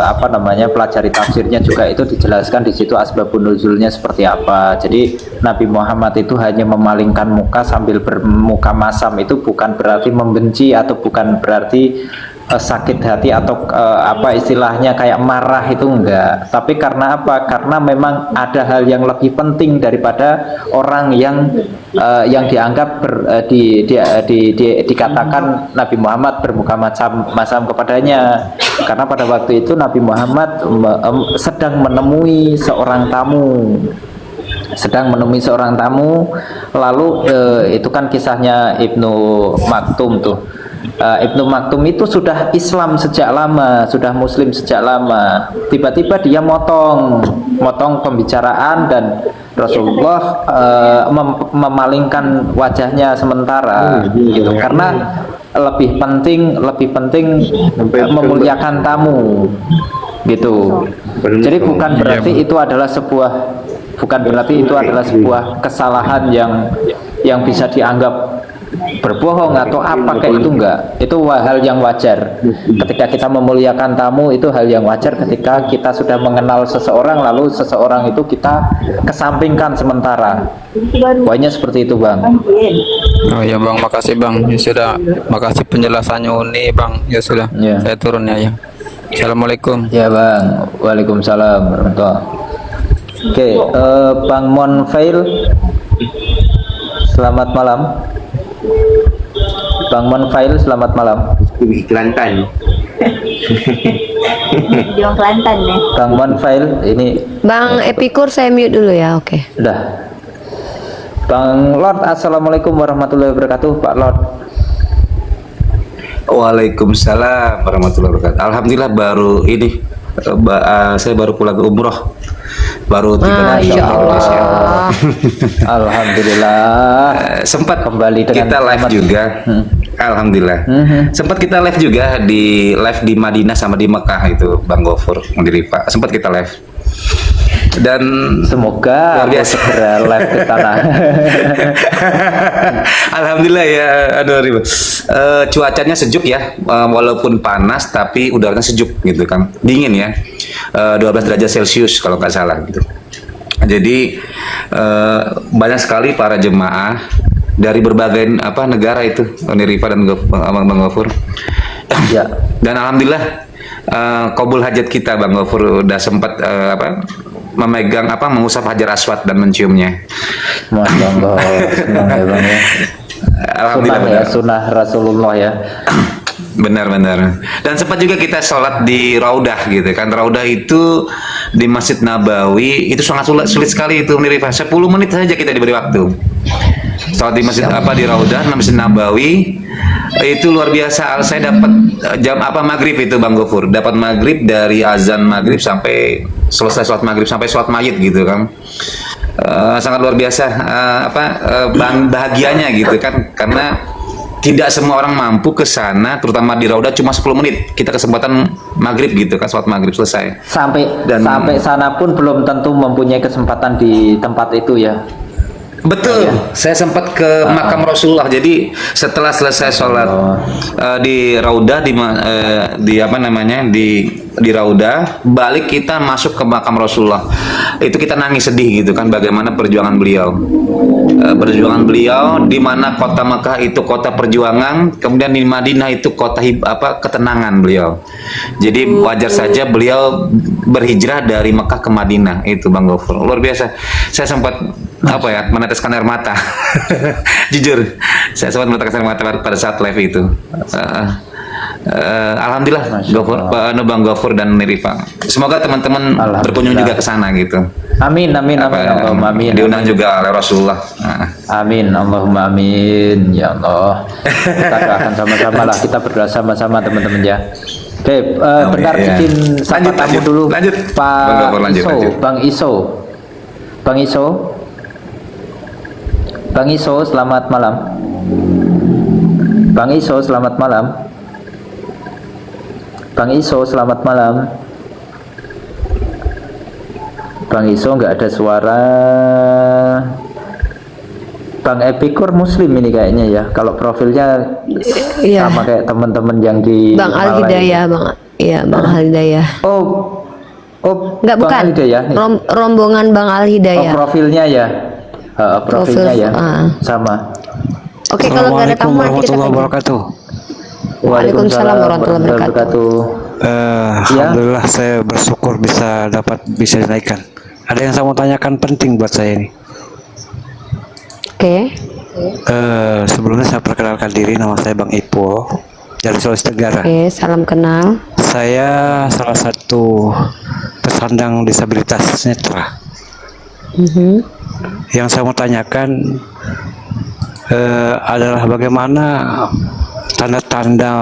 apa namanya pelajari tafsirnya juga itu dijelaskan di situ asbabun nuzulnya seperti apa. Jadi Nabi Muhammad itu hanya memalingkan muka sambil bermuka masam, itu bukan berarti membenci atau bukan berarti sakit hati atau apa istilahnya kayak marah, itu enggak. Tapi karena apa? Karena memang ada hal yang lebih penting daripada orang yang dianggap dikatakan Nabi Muhammad bermuka masam kepadanya. Karena pada waktu itu Nabi Muhammad sedang menemui seorang tamu, lalu itu kan kisahnya Ibnu Maktum tuh. Ibnu Maktum itu sudah Islam sejak lama, sudah Muslim sejak lama. Tiba-tiba dia motong pembicaraan dan Rasulullah memalingkan wajahnya sementara, gitu. Karena lebih penting memuliakan tamu, gitu. Jadi bukan berarti itu adalah sebuah kesalahan yang bisa dianggap berbohong atau apa kayak itu, enggak. Itu hal yang wajar. Ketika kita memuliakan tamu itu hal yang wajar ketika kita sudah mengenal seseorang lalu seseorang itu kita kesampingkan sementara. Pokoknya seperti itu, Bang. Oh ya Bang, makasih Bang. Ya sudah, makasih penjelasannya Uni Bang. Ya sudah, Ya. saya turun ya. Assalamualaikum. Ya, Bang. Waalaikumsalam warahmatullahi. Oke, Bang Monfail. Selamat malam. Bang Monfail, selamat malam. Kelantan. Juang Kelantan ya. Bang Monfail, ini Bang Epikur saya mute dulu ya. Oke. udah. Bang Lord, assalamualaikum warahmatullahi wabarakatuh, Pak Lord. Waalaikumsalam warahmatullahi wabarakatuh. Alhamdulillah baru ini saya baru pulang ke umroh. Baru tiba di Masya Indonesia. Allah. Alhamdulillah. Sempat Kembali dengan kita live selamat. juga. Alhamdulillah. Sempat kita live juga di Madinah sama di Mekah itu Bang Gofur Rifa. Sempat kita live. Dan Semoga luar biasa. segera live ke sana. Alhamdulillah ya, aduh ribet. Cuacanya sejuk ya, walaupun panas tapi udaranya sejuk gitu kan, dingin ya, 12 derajat Celcius kalau nggak salah gitu. Jadi banyak sekali para jemaah dari berbagai negara itu, Rifa dan Bang Gofur. Ya. Dan alhamdulillah qabul hajat kita, Bang Gofur udah sempat memegang mengusap Hajar Aswad dan menciumnya. Masya Allah, senang ya Bang ya. Alhamdulillah. Sunnah ya, sunnah Rasulullah ya. Benar-benar. Dan sempat juga kita sholat di Raudah gitu kan. Raudah itu di Masjid Nabawi itu sangat sulit sekali itu Rifah. 10 menit saja kita diberi waktu. Sholat di masjid di Raudah, Masjid Nabawi itu luar biasa. Saya dapat jam maghrib itu Bang Gofur. Dapat maghrib dari azan maghrib sampai selesai sholat maghrib sampai sholat mayit gitu kan. Sangat luar biasa bahagianya gitu kan, karena tidak semua orang mampu ke sana, terutama di Raudah cuma 10 menit. Kita kesempatan maghrib gitu kan, sholat maghrib selesai. Sampai sana pun belum tentu mempunyai kesempatan di tempat itu ya. Betul, saya sempat ke makam Rasulullah. Jadi setelah selesai sholat di Raudah di Raudah, balik kita masuk ke makam Rasulullah. Itu kita nangis sedih gitu kan, bagaimana perjuangan beliau. Perjuangan beliau di mana kota Mekah itu kota perjuangan, kemudian di Madinah itu kota ketenangan beliau. Jadi wajar saja beliau berhijrah dari Mekah ke Madinah itu Bang Gofur. Luar biasa. Saya sempat meneteskan air mata. Jujur, saya sempat meneteskan air mata pada saat live itu. Alhamdulillah Bang Gofur dan Rifa. Semoga teman-teman berkunjung juga ke sana gitu. Amin amin Allahumma amin. Diundang juga oleh Rasulullah. Amin Allahumma amin ya Allah. Kita doakan sama-sama lah, kita berdoa sama-sama teman-teman ya. Oke, bentar izin sama tamu dulu. Lanjut. Pak Lanjut. Bang Iso, selamat malam. Bang Iso, selamat malam. Bang Iso, selamat malam. Bang Iso, nggak ada suara. Bang Epikur Muslim ini kayaknya ya. Kalau profilnya Iya. sama kayak teman-teman yang di Bang Al Malai. Hidayah, Bang. Iya, Bang Al Hidayah. Bang Enggak, bukan. Al Hidayah nih. Rombongan Bang Al Hidayah. Profilnya ya. Profilnya Profil, ya. ah. Sama. Oke, kalau nggak ada tamu nanti kita tanya. wabarakatuh. Waalaikumsalam warahmatullahi wabarakatuh. Alhamdulillah saya bersyukur bisa dinaikkan. Ada yang saya mau tanyakan penting buat saya ini. Oke. Sebelumnya saya perkenalkan diri, nama saya Bang Ipo dari Sulawesi Tenggara. Oke, salam kenal. Saya salah satu penyandang disabilitas netra. Yang saya mau tanyakan adalah bagaimana tanda-tanda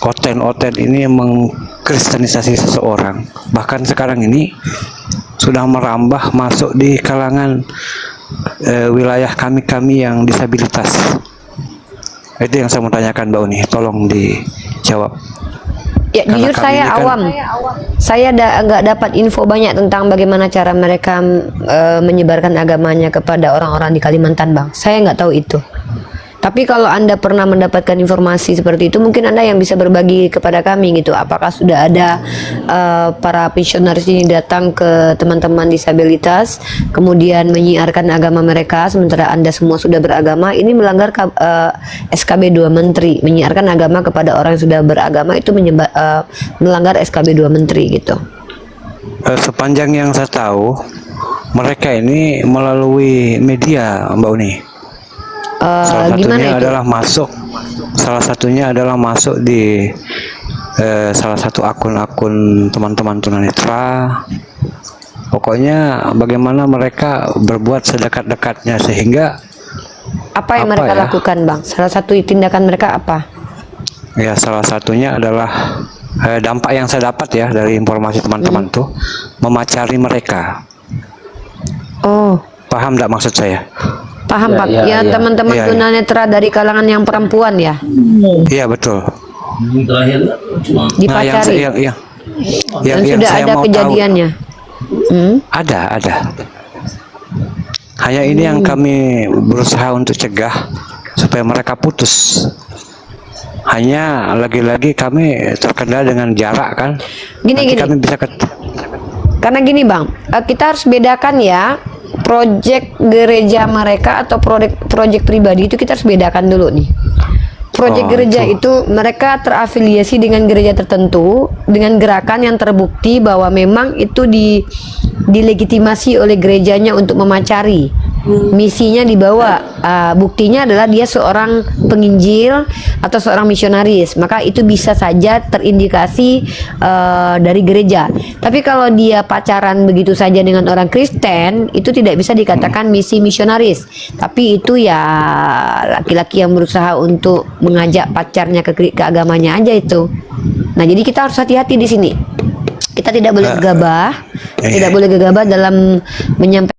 oten-oten ini mengkristenisasi seseorang. Bahkan sekarang ini sudah merambah masuk di kalangan wilayah kami yang disabilitas. Itu yang saya mau tanyakan Mbak Uni, tolong dijawab. Ya, Karena jujur kami saya ini kan- awam. Saya nggak dapat info banyak tentang bagaimana cara mereka menyebarkan agamanya kepada orang-orang di Kalimantan, Bang. Saya nggak tahu itu. Tapi kalau Anda pernah mendapatkan informasi seperti itu, mungkin Anda yang bisa berbagi kepada kami gitu. Apakah sudah ada para pensionaris ini datang ke teman-teman disabilitas, kemudian menyiarkan agama mereka, sementara Anda semua sudah beragama? Ini melanggar SKB 2 Menteri. Menyiarkan agama kepada orang yang sudah beragama itu melanggar SKB 2 Menteri gitu. Sepanjang yang saya tahu, mereka ini melalui media, Mbak Uni. Salah satunya adalah masuk di salah satu akun-akun teman-teman tunanetra. Pokoknya bagaimana mereka berbuat sedekat-dekatnya sehingga apa yang mereka lakukan, Bang? Salah satu tindakan mereka apa? Ya, salah satunya adalah dampak yang saya dapat ya dari informasi teman-teman tuh memacari mereka. Oh, paham enggak maksud saya? Paham, Pak. Ya, teman-teman tunanetra dari kalangan yang perempuan ya. Iya, betul. Dipacari. Dan sudah ada kejadiannya. Ada. Hanya ini yang kami berusaha untuk cegah supaya mereka putus. Hanya lagi-lagi kami terkendala dengan jarak kan. Gini. Kami bisa Karena gini, Bang, kita harus bedakan ya. Project gereja mereka atau project pribadi itu kita harus bedakan dulu nih. Project gereja itu mereka terafiliasi dengan gereja tertentu dengan gerakan yang terbukti bahwa memang itu dilegitimasi oleh gerejanya untuk memacari. Misinya dibawa, buktinya adalah dia seorang penginjil atau seorang misionaris, maka itu bisa saja terindikasi dari gereja. Tapi kalau dia pacaran begitu saja dengan orang Kristen, itu tidak bisa dikatakan misi misionaris. Tapi itu ya laki-laki yang berusaha untuk mengajak pacarnya ke agamanya aja itu. Nah, jadi kita harus hati-hati di sini. Kita tidak boleh gegabah, dalam menyampaikan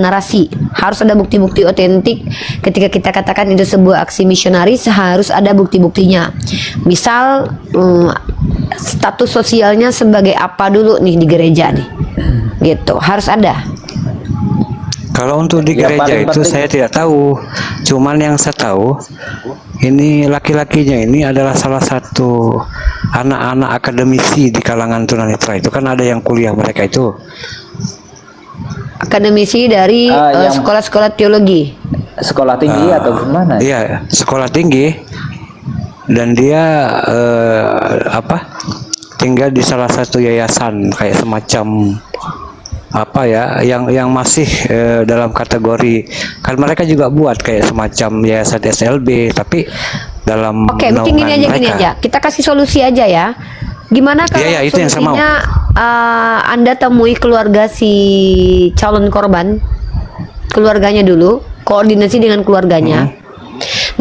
narasi. Harus ada bukti-bukti otentik. Ketika kita katakan itu sebuah aksi misionaris, harus ada bukti-buktinya. Misal status sosialnya sebagai apa dulu nih di gereja nih, gitu, harus ada. Kalau untuk di gereja itu saya tidak tahu. Cuman yang saya tahu ini laki-lakinya ini adalah salah satu anak-anak akademisi di kalangan tunanetra. Itu kan ada yang kuliah mereka itu. Akademisi dari sekolah-sekolah teologi. Sekolah tinggi atau gimana? Iya, sekolah tinggi. Dan dia tinggal di salah satu yayasan kayak semacam yang masih dalam kategori, kan mereka juga buat kayak semacam yayasan SLB tapi dalam mungkin gini aja, kita kasih solusi aja ya. Gimana kalau itu yang saya mau. solusinya Anda temui keluarga si calon korban, keluarganya dulu, koordinasi dengan keluarganya.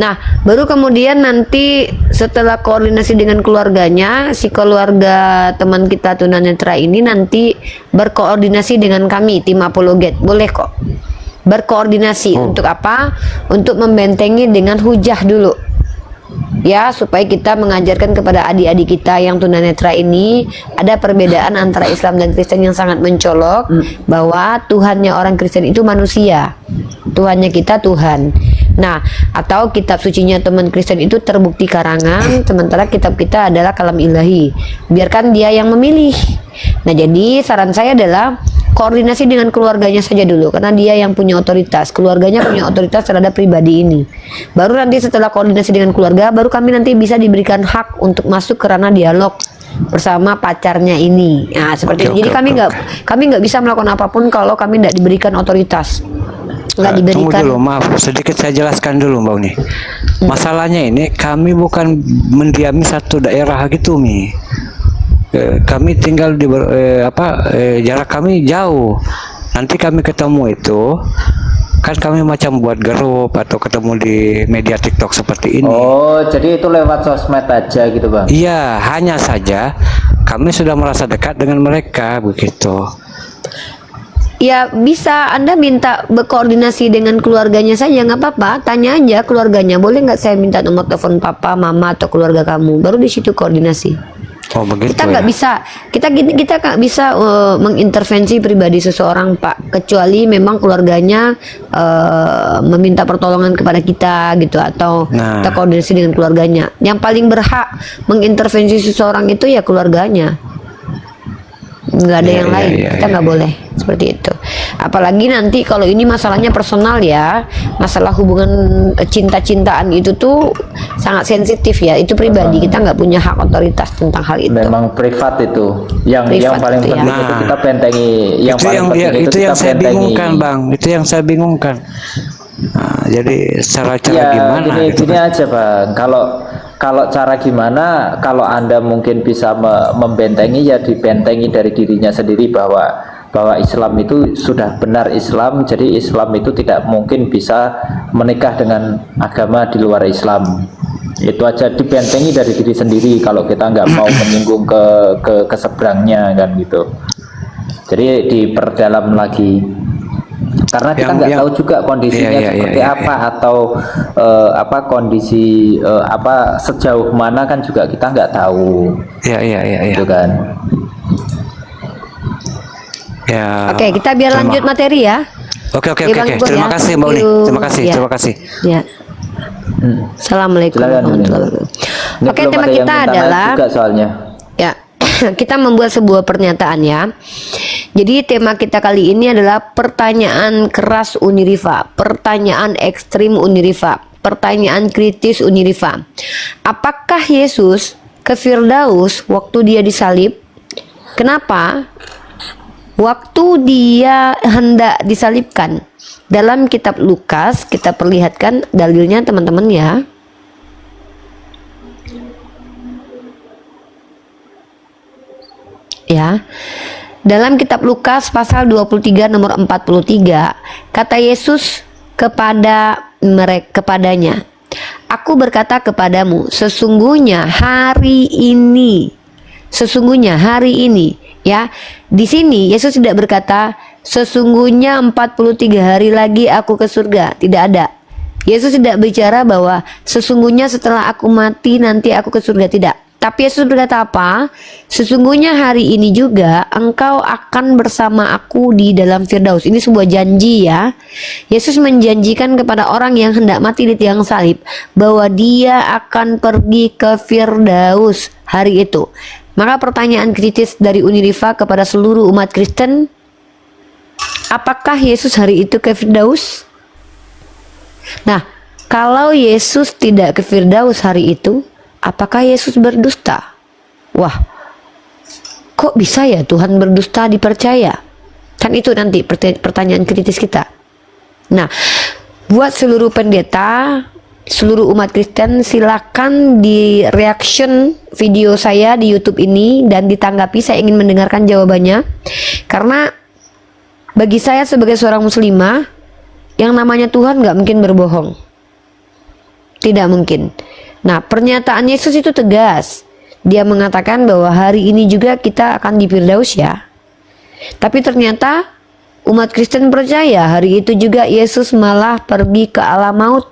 Nah, baru kemudian nanti setelah koordinasi dengan keluarganya, si keluarga teman kita tunanetra ini nanti berkoordinasi dengan kami, tim apologet. Boleh kok berkoordinasi. Untuk apa? Untuk membentengi dengan hujah dulu. ya, supaya kita mengajarkan kepada adik-adik kita yang tunanetra ini ada perbedaan antara Islam dan Kristen yang sangat mencolok, bahwa Tuhannya orang Kristen itu manusia, Tuhannya kita Tuhan. Nah, atau kitab sucinya teman Kristen itu terbukti karangan, sementara kitab kita adalah kalam ilahi. Biarkan dia yang memilih. Nah, jadi saran saya adalah koordinasi dengan keluarganya saja dulu, karena dia yang punya otoritas, keluarganya punya otoritas terhadap pribadi ini. Baru nanti setelah koordinasi dengan keluarga, baru kami nanti bisa diberikan hak untuk masuk ke ranah dialog bersama pacarnya ini. Nah, seperti itu. Jadi kami nggak bisa melakukan apapun kalau kami tidak diberikan otoritas. Nggak diberikan. Tunggu dulu, maaf, sedikit saya jelaskan dulu Mbak Uni. Masalahnya ini kami bukan mendiami satu daerah gitu Mi. Kami tinggal di jarak kami jauh. Nanti kami ketemu itu kan kami macam buat grup atau ketemu di media TikTok seperti ini. Oh, jadi itu lewat sosmed aja gitu Bang? Iya, hanya saja kami sudah merasa dekat dengan mereka begitu. Ya bisa, Anda minta berkoordinasi dengan keluarganya saja, nggak apa-apa. Tanya aja keluarganya, boleh nggak saya minta nomor telepon papa, mama atau keluarga kamu. Baru di situ koordinasi. Oh begitu. Kita nggak bisa, kita nggak bisa mengintervensi pribadi seseorang Pak, kecuali memang keluarganya meminta pertolongan kepada kita gitu, atau kita koordinasi dengan keluarganya. Yang paling berhak mengintervensi seseorang itu ya keluarganya, nggak ada yang lain. Kita nggak boleh seperti itu. Apalagi nanti kalau ini masalahnya personal ya, masalah hubungan cinta-cintaan itu tuh sangat sensitif ya, itu pribadi, kita nggak punya hak otoritas tentang hal itu. Memang privat itu, yang paling penting itu kita bentengi, yang itu paling yang, penting itu itu kita yang saya bentengi. bingungkan Bang, itu yang saya bingungkan. Nah, jadi cara-cara Ya, gimana? gini aja Bang, kalau cara gimana, kalau Anda mungkin bisa membentengi, ya dibentengi dari dirinya sendiri, bahwa Islam itu sudah benar Islam, jadi Islam itu tidak mungkin bisa menikah dengan agama di luar Islam. Itu aja, dibentengi dari diri sendiri kalau kita nggak mau menyinggung ke seberangnya kan gitu. Jadi diperdalam lagi, karena kita nggak tahu juga kondisinya seperti apa, atau kondisi sejauh mana kan juga kita nggak tahu. Gitu kan. Ya. Oke, kita biar lanjut materi ya. Oke. Bang Iqbal Terima ya. kasih Mbak Uni. Terima kasih. Ya. Assalamualaikum warahmatullahi wabarakatuh. Oke, tema kita adalah juga soalnya. Ya, kita membuat sebuah pernyataan ya. Jadi tema kita kali ini adalah pertanyaan keras Uniriva, pertanyaan ekstrim Uniriva, pertanyaan kritis Uniriva. Apakah Yesus ke Firdaus waktu dia disalib? Kenapa? Waktu dia hendak disalibkan, dalam kitab Lukas kita perlihatkan dalilnya teman-teman ya. Ya. Dalam kitab Lukas pasal 23 nomor 43, kata Yesus kepadanya, "Aku berkata kepadamu, sesungguhnya hari ini." Ya, di sini Yesus tidak berkata sesungguhnya 43 hari lagi aku ke surga, tidak ada. Yesus tidak bicara bahwa sesungguhnya setelah aku mati nanti aku ke surga, tidak. Tapi Yesus berkata apa? Sesungguhnya hari ini juga engkau akan bersama aku di dalam Firdaus. Ini sebuah janji ya. Yesus menjanjikan kepada orang yang hendak mati di tiang salib bahwa dia akan pergi ke Firdaus hari itu. Maka pertanyaan kritis dari Uniriva kepada seluruh umat Kristen, apakah Yesus hari itu ke Firdaus? Nah, kalau Yesus tidak ke Firdaus hari itu, apakah Yesus berdusta? Wah, kok bisa ya Tuhan berdusta dipercaya? Kan itu nanti pertanyaan kritis kita. Nah, buat seluruh pendeta, seluruh umat Kristen, silakan di reaction video saya di YouTube ini dan ditanggapi. Saya ingin mendengarkan jawabannya, karena bagi saya sebagai seorang muslimah, yang namanya Tuhan nggak mungkin berbohong, tidak mungkin. Nah, pernyataan Yesus itu tegas. Dia mengatakan bahwa hari ini juga kita akan di Firdaus ya. Tapi ternyata umat Kristen percaya hari itu juga Yesus malah pergi ke alam maut,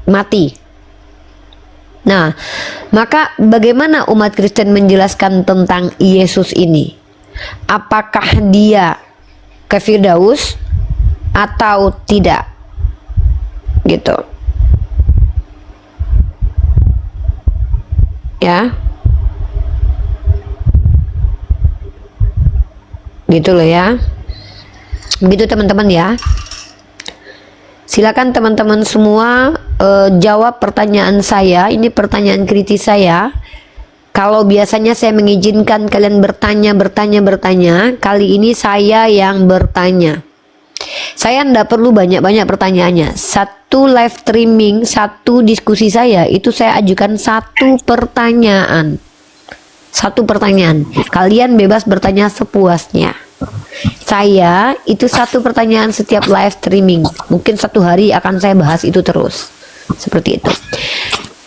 mati. Nah, maka bagaimana umat Kristen menjelaskan tentang Yesus ini? Apakah dia ke Firdaus atau tidak? Gitu. Ya. Gitu loh ya. Begitu teman-teman ya. Silakan teman-teman semua jawab pertanyaan saya. Ini pertanyaan kritis saya. Kalau biasanya saya mengizinkan kalian bertanya, kali ini saya yang bertanya. Saya tidak perlu banyak-banyak pertanyaannya. Satu live streaming, satu diskusi saya, itu saya ajukan satu pertanyaan. Satu pertanyaan. Kalian bebas bertanya sepuasnya. Saya itu satu pertanyaan setiap live streaming. Mungkin satu hari akan saya bahas itu terus. Seperti itu.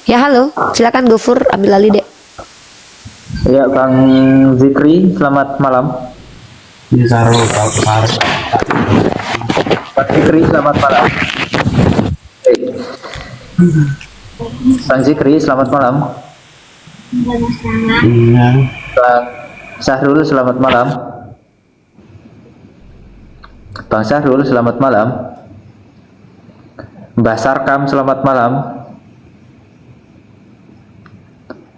Ya halo, silakan Gofur ambil alih dek. Ya Bang Zikri, selamat malam. Bang Zikri, selamat malam. Bang Zikri, selamat malam. Bang Syahrul, selamat malam. Bang Syahrul, selamat malam. Mbah Sarkam, selamat malam.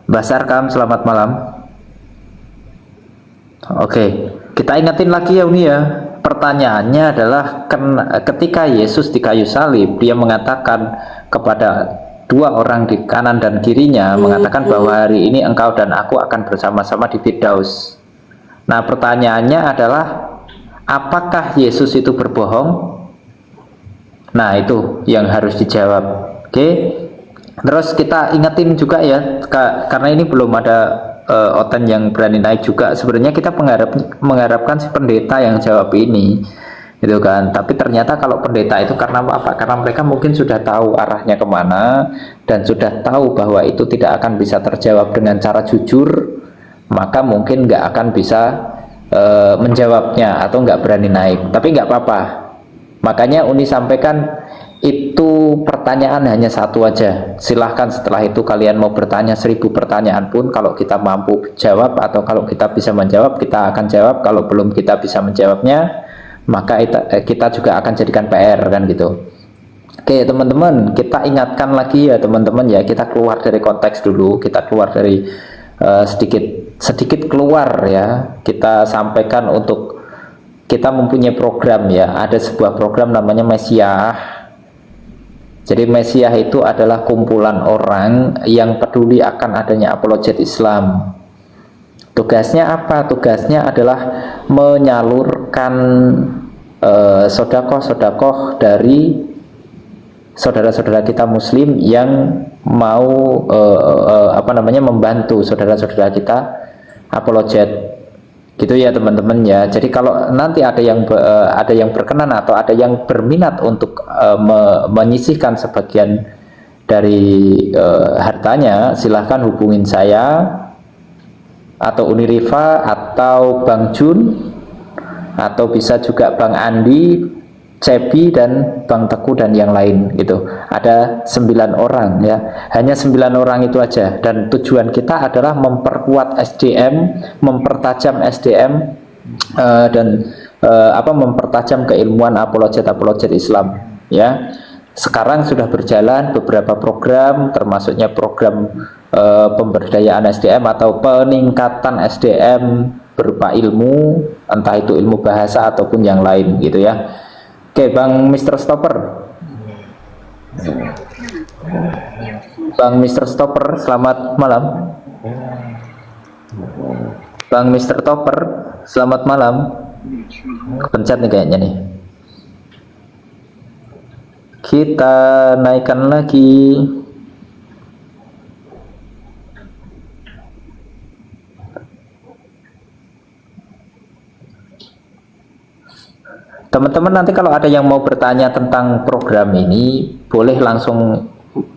Mbah Sarkam, selamat malam. Oke, kita ingatin lagi ya Uni ya. Pertanyaannya adalah ketika Yesus di kayu salib, dia mengatakan kepada dua orang di kanan dan kirinya, mengatakan bahwa hari ini engkau dan aku akan bersama-sama di Firdaus. Nah, pertanyaannya adalah apakah Yesus itu berbohong? Nah, itu yang harus dijawab. Oke. Terus kita ingetin juga ya, karena ini belum ada Otan yang berani naik juga. Sebenarnya kita mengharapkan si pendeta yang jawab ini, gitu kan. Tapi ternyata kalau pendeta itu karena apa? Karena mereka mungkin sudah tahu arahnya kemana dan sudah tahu bahwa itu tidak akan bisa terjawab dengan cara jujur, maka mungkin nggak akan bisa menjawabnya atau nggak berani naik. Tapi nggak apa-apa. Makanya Uni sampaikan itu pertanyaan hanya satu aja. Silahkan setelah itu kalian mau bertanya 1000 pertanyaan pun, kalau kita mampu jawab atau kalau kita bisa menjawab, kita akan jawab. Kalau belum kita bisa menjawabnya, maka kita juga akan jadikan PR kan gitu. Oke teman-teman, kita ingatkan lagi ya teman-teman ya, kita keluar dari konteks dulu, kita keluar dari sedikit keluar ya. Kita sampaikan untuk kita mempunyai program ya, ada sebuah program namanya Mesiah. Jadi Mesiah itu adalah kumpulan orang yang peduli akan adanya apologet Islam. Tugasnya apa? Tugasnya adalah menyalurkan sodakoh dari saudara-saudara kita Muslim yang mau membantu saudara-saudara kita apologet. Gitu ya teman-teman ya. Jadi kalau nanti ada yang berkenan atau ada yang berminat untuk menyisihkan sebagian dari hartanya, silahkan hubungin saya atau Uniriva atau Bang Jun, atau bisa juga Bang Andi, Cepi dan Bang Teguh dan yang lain gitu. Ada 9 orang ya, hanya 9 orang itu aja. Dan tujuan kita adalah memperkuat SDM, mempertajam SDM dan mempertajam keilmuan apologet Islam ya. Sekarang sudah berjalan beberapa program, termasuknya program pemberdayaan SDM atau peningkatan SDM berupa ilmu, entah itu ilmu bahasa ataupun yang lain gitu ya. Oke, Bang Mr. Stopper. Bang Mr. Stopper, selamat malam. Bang Mr. Stopper, selamat malam. Kepencet nih kayaknya nih. Kita naikkan lagi. Teman-teman nanti kalau ada yang mau bertanya tentang program ini, boleh langsung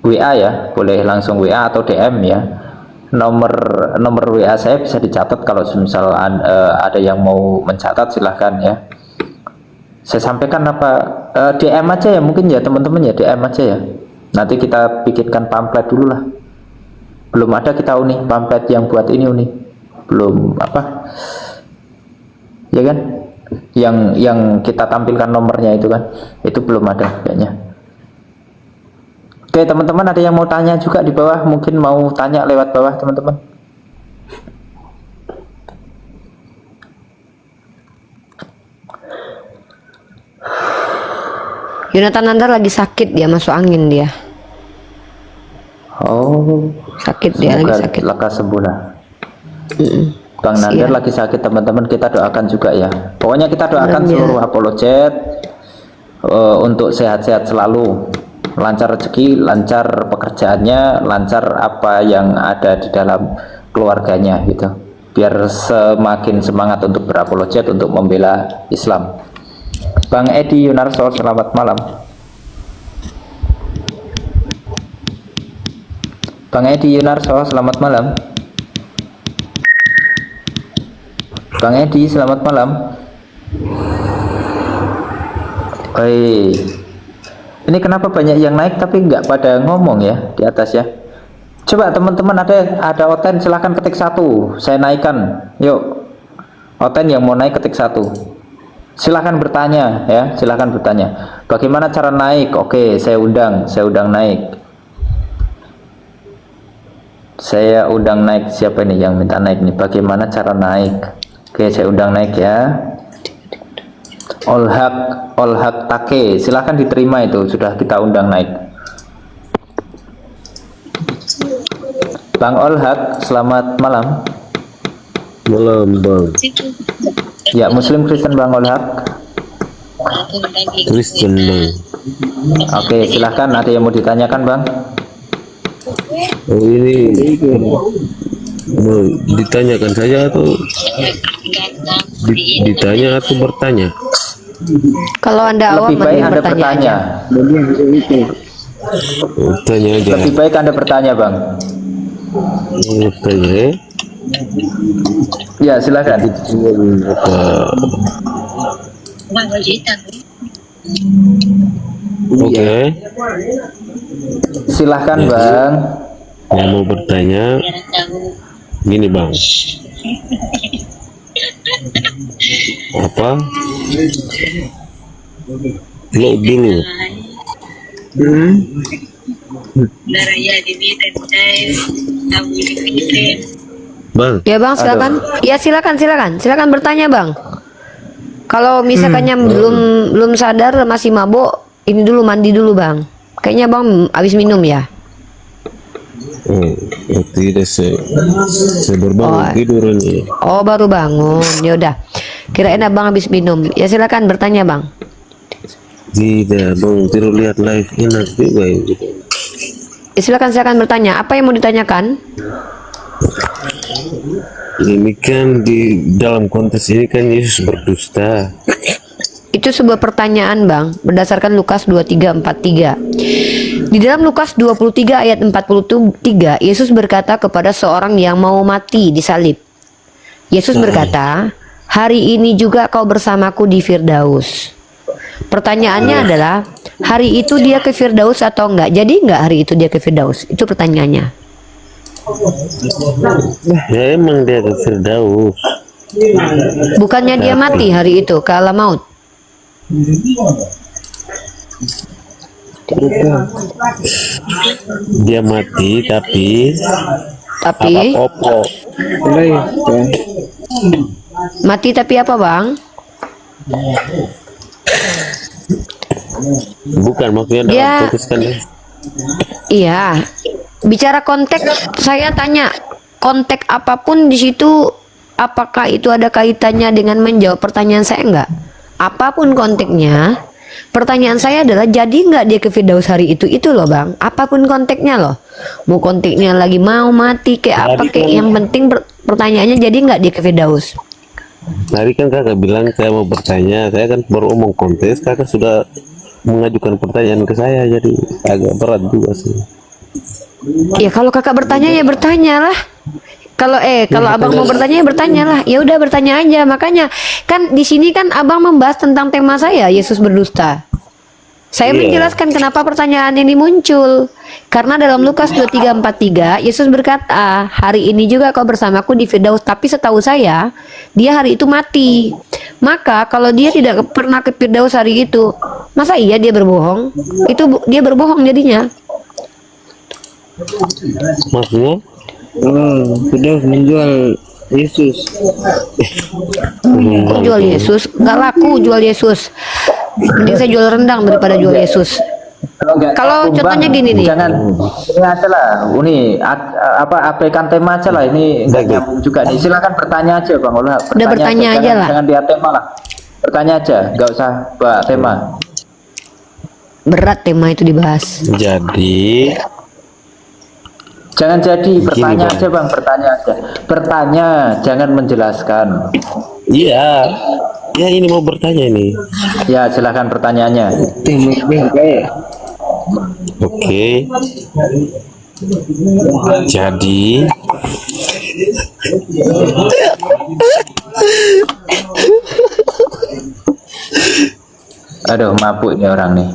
WA ya, boleh langsung WA atau DM ya. Nomor WA saya bisa dicatat, kalau misal ada yang mau mencatat silahkan ya. Saya sampaikan DM aja ya mungkin ya teman-teman ya, DM aja ya. Nanti kita bikinkan pamflet dulu lah. Belum ada kita uni pamflet yang buat ini uni. Belum apa? Ya kan? Yang kita tampilkan nomornya itu kan. Itu belum ada kayaknya. Oke, teman-teman ada yang mau tanya juga di bawah, mungkin mau tanya lewat bawah, teman-teman. Yonatan Nandar lagi sakit, dia masuk angin dia. Oh, sakit dia lagi sakit. Lekas sembuh lah. Bang Nandar lagi sakit, teman-teman, kita doakan juga ya. Pokoknya kita doakan seluruh apologet untuk sehat-sehat selalu, lancar rezeki, lancar pekerjaannya, lancar apa yang ada di dalam keluarganya gitu. Biar semakin semangat untuk berapologet, untuk membela Islam. Bang Edi Yunarso, selamat malam. Bang Edi Yunarso, selamat malam. Bang Edi, selamat malam. Oi, ini kenapa banyak yang naik tapi nggak pada ngomong ya di atas ya? Coba teman-teman ada Oten, silahkan ketik 1, saya naikkan. Yuk, Oten yang mau naik ketik 1. Silahkan bertanya ya, silahkan bertanya. Bagaimana cara naik? Oke, saya undang naik. Saya undang naik. Siapa nih yang minta naik nih? Bagaimana cara naik? Oke, saya undang naik ya. Olhak Take, silahkan diterima itu, sudah kita undang naik. Bang Olhak, selamat malam. Malam Bang. Ya, Muslim Kristen Bang Olhak. Kristen Bang. Oke, silahkan, ada yang mau ditanyakan Bang? Oh ini mau ditanyakan saja atau ditanya atau bertanya? Kalau Anda awam, lebih baik Anda bertanya. Tanya aja. Lebih baik Anda bertanya Bang. Tanya ya. Ya, silakan. Oke. Silahkan Bang. Yang mau bertanya, gini Bang. Apa? Lo dulu. Bang. Ya Bang, silakan. Ya silakan bertanya Bang. Kalau misalkannya belum sadar, masih mabuk, ini dulu mandi dulu Bang. Kayaknya Bang habis minum ya. Oh, tidak, saya baru bangun tidur ini. Oh, baru bangun. Ya udah. Kirain Abang habis minum. Ya silakan bertanya Bang. Tidak, Bang, tidur lihat live enak juga ini. Ya, silakan bertanya. Apa yang mau ditanyakan? Ini kan di dalam konteks ini kan Yesus berdusta. Itu sebuah pertanyaan Bang, berdasarkan Lukas 23:43. Di dalam Lukas 23 ayat 43, Yesus berkata kepada seorang yang mau mati disalib. Yesus berkata, "Hari ini juga kau bersamaku di Firdaus." Pertanyaannya adalah, hari itu dia ke Firdaus atau enggak? Jadi enggak hari itu dia ke Firdaus? Itu pertanyaannya. Ya emang dia ke Firdaus. Bukannya dia mati hari itu ke alam maut? Dia mati tapi apa-apa. Mati tapi apa Bang? Bukan maksudnya dalam Dia, konteks kan. iya. Bicara konteks, saya tanya konteks apapun di situ, apakah itu ada kaitannya dengan menjawab pertanyaan saya enggak? Apapun konteksnya, pertanyaan saya adalah jadi nggak dia ke Firdaus hari itu loh Bang. Apapun konteksnya loh, mau konteksnya lagi mau mati kayak apa kayak, yang penting pertanyaannya jadi nggak dia ke Firdaus. Tadi kan kakak bilang saya mau bertanya, saya kan baru omong konteks, kakak sudah mengajukan pertanyaan ke saya, jadi agak berat juga sih. Ya kalau kakak bertanya ya bertanyalah. Kalau abang mau bertanya ya bertanyalah. Ya udah bertanya aja. Makanya kan di sini kan abang membahas tentang tema saya, Yesus berdusta. Saya Iya. menjelaskan kenapa pertanyaan ini muncul. Karena dalam Lukas 23:43, Yesus berkata, hari ini juga kau bersamaku di Firdaus, tapi setahu saya, dia hari itu mati. Maka kalau dia tidak pernah ke Firdaus hari itu, masa iya dia berbohong? Dia berbohong jadinya. Maksudnya? Sudah menjual Yesus. Jual Yesus, nggak laku jual Yesus. Mending saya jual rendang daripada jual Yesus. Kalau contohnya gini nih. Jangan ini aja lah. Ini abaikan tema aja lah. Ini nggak nyambung juga nih. Silakan bertanya aja Bang Olah. Udah bertanya aja lah. Jangan lihat tema lah. Bertanya aja, nggak usah bahas tema. Berat tema itu dibahas. Jadi Jangan jadi, bertanya Bang. aja Bang, bertanya aja. Bertanya, jangan menjelaskan. iya, ya ini mau bertanya ini. Ya, silakan pertanyaannya. Oke. Jadi Aduh, mabuk ini orang nih.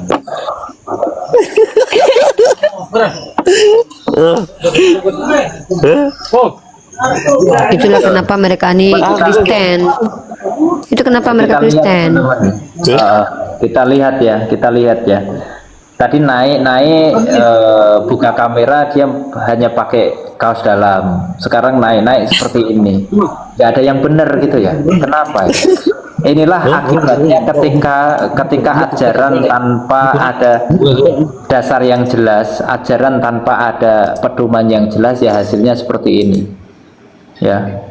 Itulah kenapa mereka ini Kristen. Itu kenapa mereka Kristen. Kita lihat ya. Tadi naik buka kamera dia hanya pakai kaos dalam. Sekarang naik seperti ini. Gak ada yang benar gitu ya. Kenapa? Inilah akibatnya ketika ajaran tanpa ada dasar yang jelas, ajaran tanpa ada pedoman yang jelas, ya hasilnya seperti ini. Ya.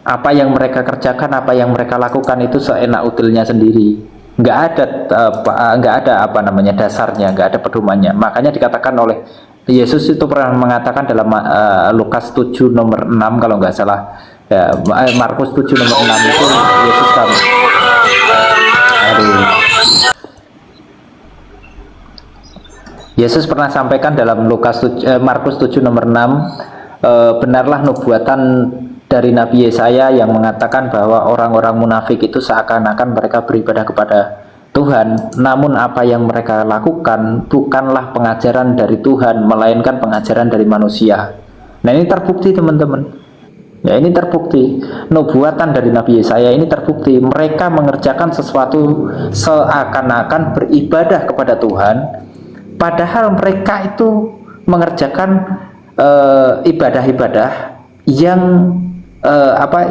Apa yang mereka kerjakan, apa yang mereka lakukan itu seenak utilnya sendiri. Nggak ada dasarnya, nggak ada pedomannya. Makanya dikatakan oleh Yesus itu pernah mengatakan dalam Lukas 7 nomor 6 kalau nggak salah, ya, Markus 7 nomor 6 itu Yesus kan. Yesus pernah sampaikan dalam Markus 7 nomor 6, benarlah nubuatan dari Nabi Yesaya yang mengatakan bahwa orang-orang munafik itu seakan-akan mereka beribadah kepada Tuhan, namun apa yang mereka lakukan bukanlah pengajaran dari Tuhan, melainkan pengajaran dari manusia. Nah, ini terbukti teman-teman. Ya, ini terbukti. Nubuatan dari Nabi Yesaya ini terbukti. Mereka mengerjakan sesuatu seakan-akan beribadah kepada Tuhan, padahal mereka itu mengerjakan ibadah-ibadah yang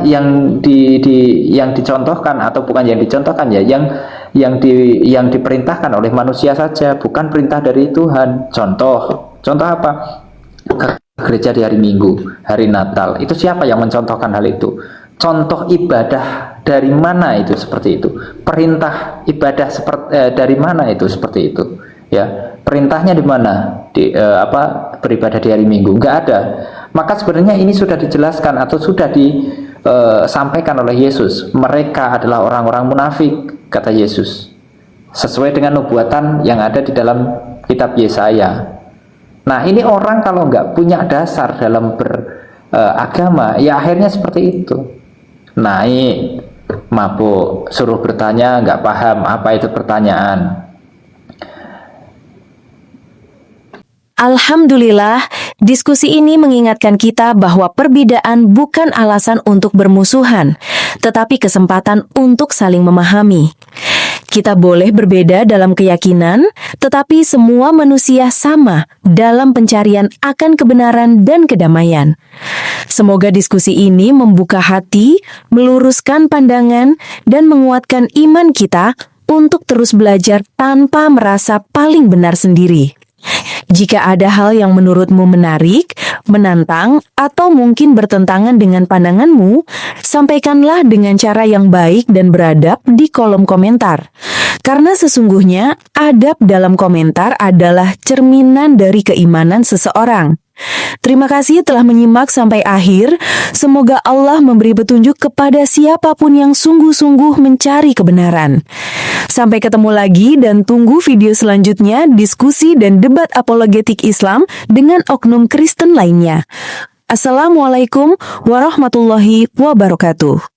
yang dicontohkan, atau bukan yang dicontohkan ya, yang diperintahkan oleh manusia saja, bukan perintah dari Tuhan. Contoh apa? Ke gereja di hari Minggu, hari Natal. Itu siapa yang mencontohkan hal itu? Contoh ibadah dari mana itu seperti itu? Perintah ibadah dari mana itu seperti itu? Ya, perintahnya di mana? Beribadah di hari Minggu? Enggak ada. Maka sebenarnya ini sudah dijelaskan atau sudah disampaikan oleh Yesus. Mereka adalah orang-orang munafik, kata Yesus, sesuai dengan nubuatan yang ada di dalam kitab Yesaya. Nah, ini orang kalau nggak punya dasar dalam beragama, ya akhirnya seperti itu. Naik, mabuk, suruh bertanya, nggak paham apa itu pertanyaan. Alhamdulillah, diskusi ini mengingatkan kita bahwa perbedaan bukan alasan untuk bermusuhan, tetapi kesempatan untuk saling memahami. Kita boleh berbeda dalam keyakinan, tetapi semua manusia sama dalam pencarian akan kebenaran dan kedamaian. Semoga diskusi ini membuka hati, meluruskan pandangan, dan menguatkan iman kita untuk terus belajar tanpa merasa paling benar sendiri. Jika ada hal yang menurutmu menarik, menantang, atau mungkin bertentangan dengan pandanganmu, sampaikanlah dengan cara yang baik dan beradab di kolom komentar. Karena sesungguhnya, adab dalam komentar adalah cerminan dari keimanan seseorang. Terima kasih telah menyimak sampai akhir. Semoga Allah memberi petunjuk kepada siapapun yang sungguh-sungguh mencari kebenaran. Sampai ketemu lagi dan tunggu video selanjutnya diskusi dan debat apologetik Islam dengan oknum Kristen lainnya. Assalamualaikum warahmatullahi wabarakatuh.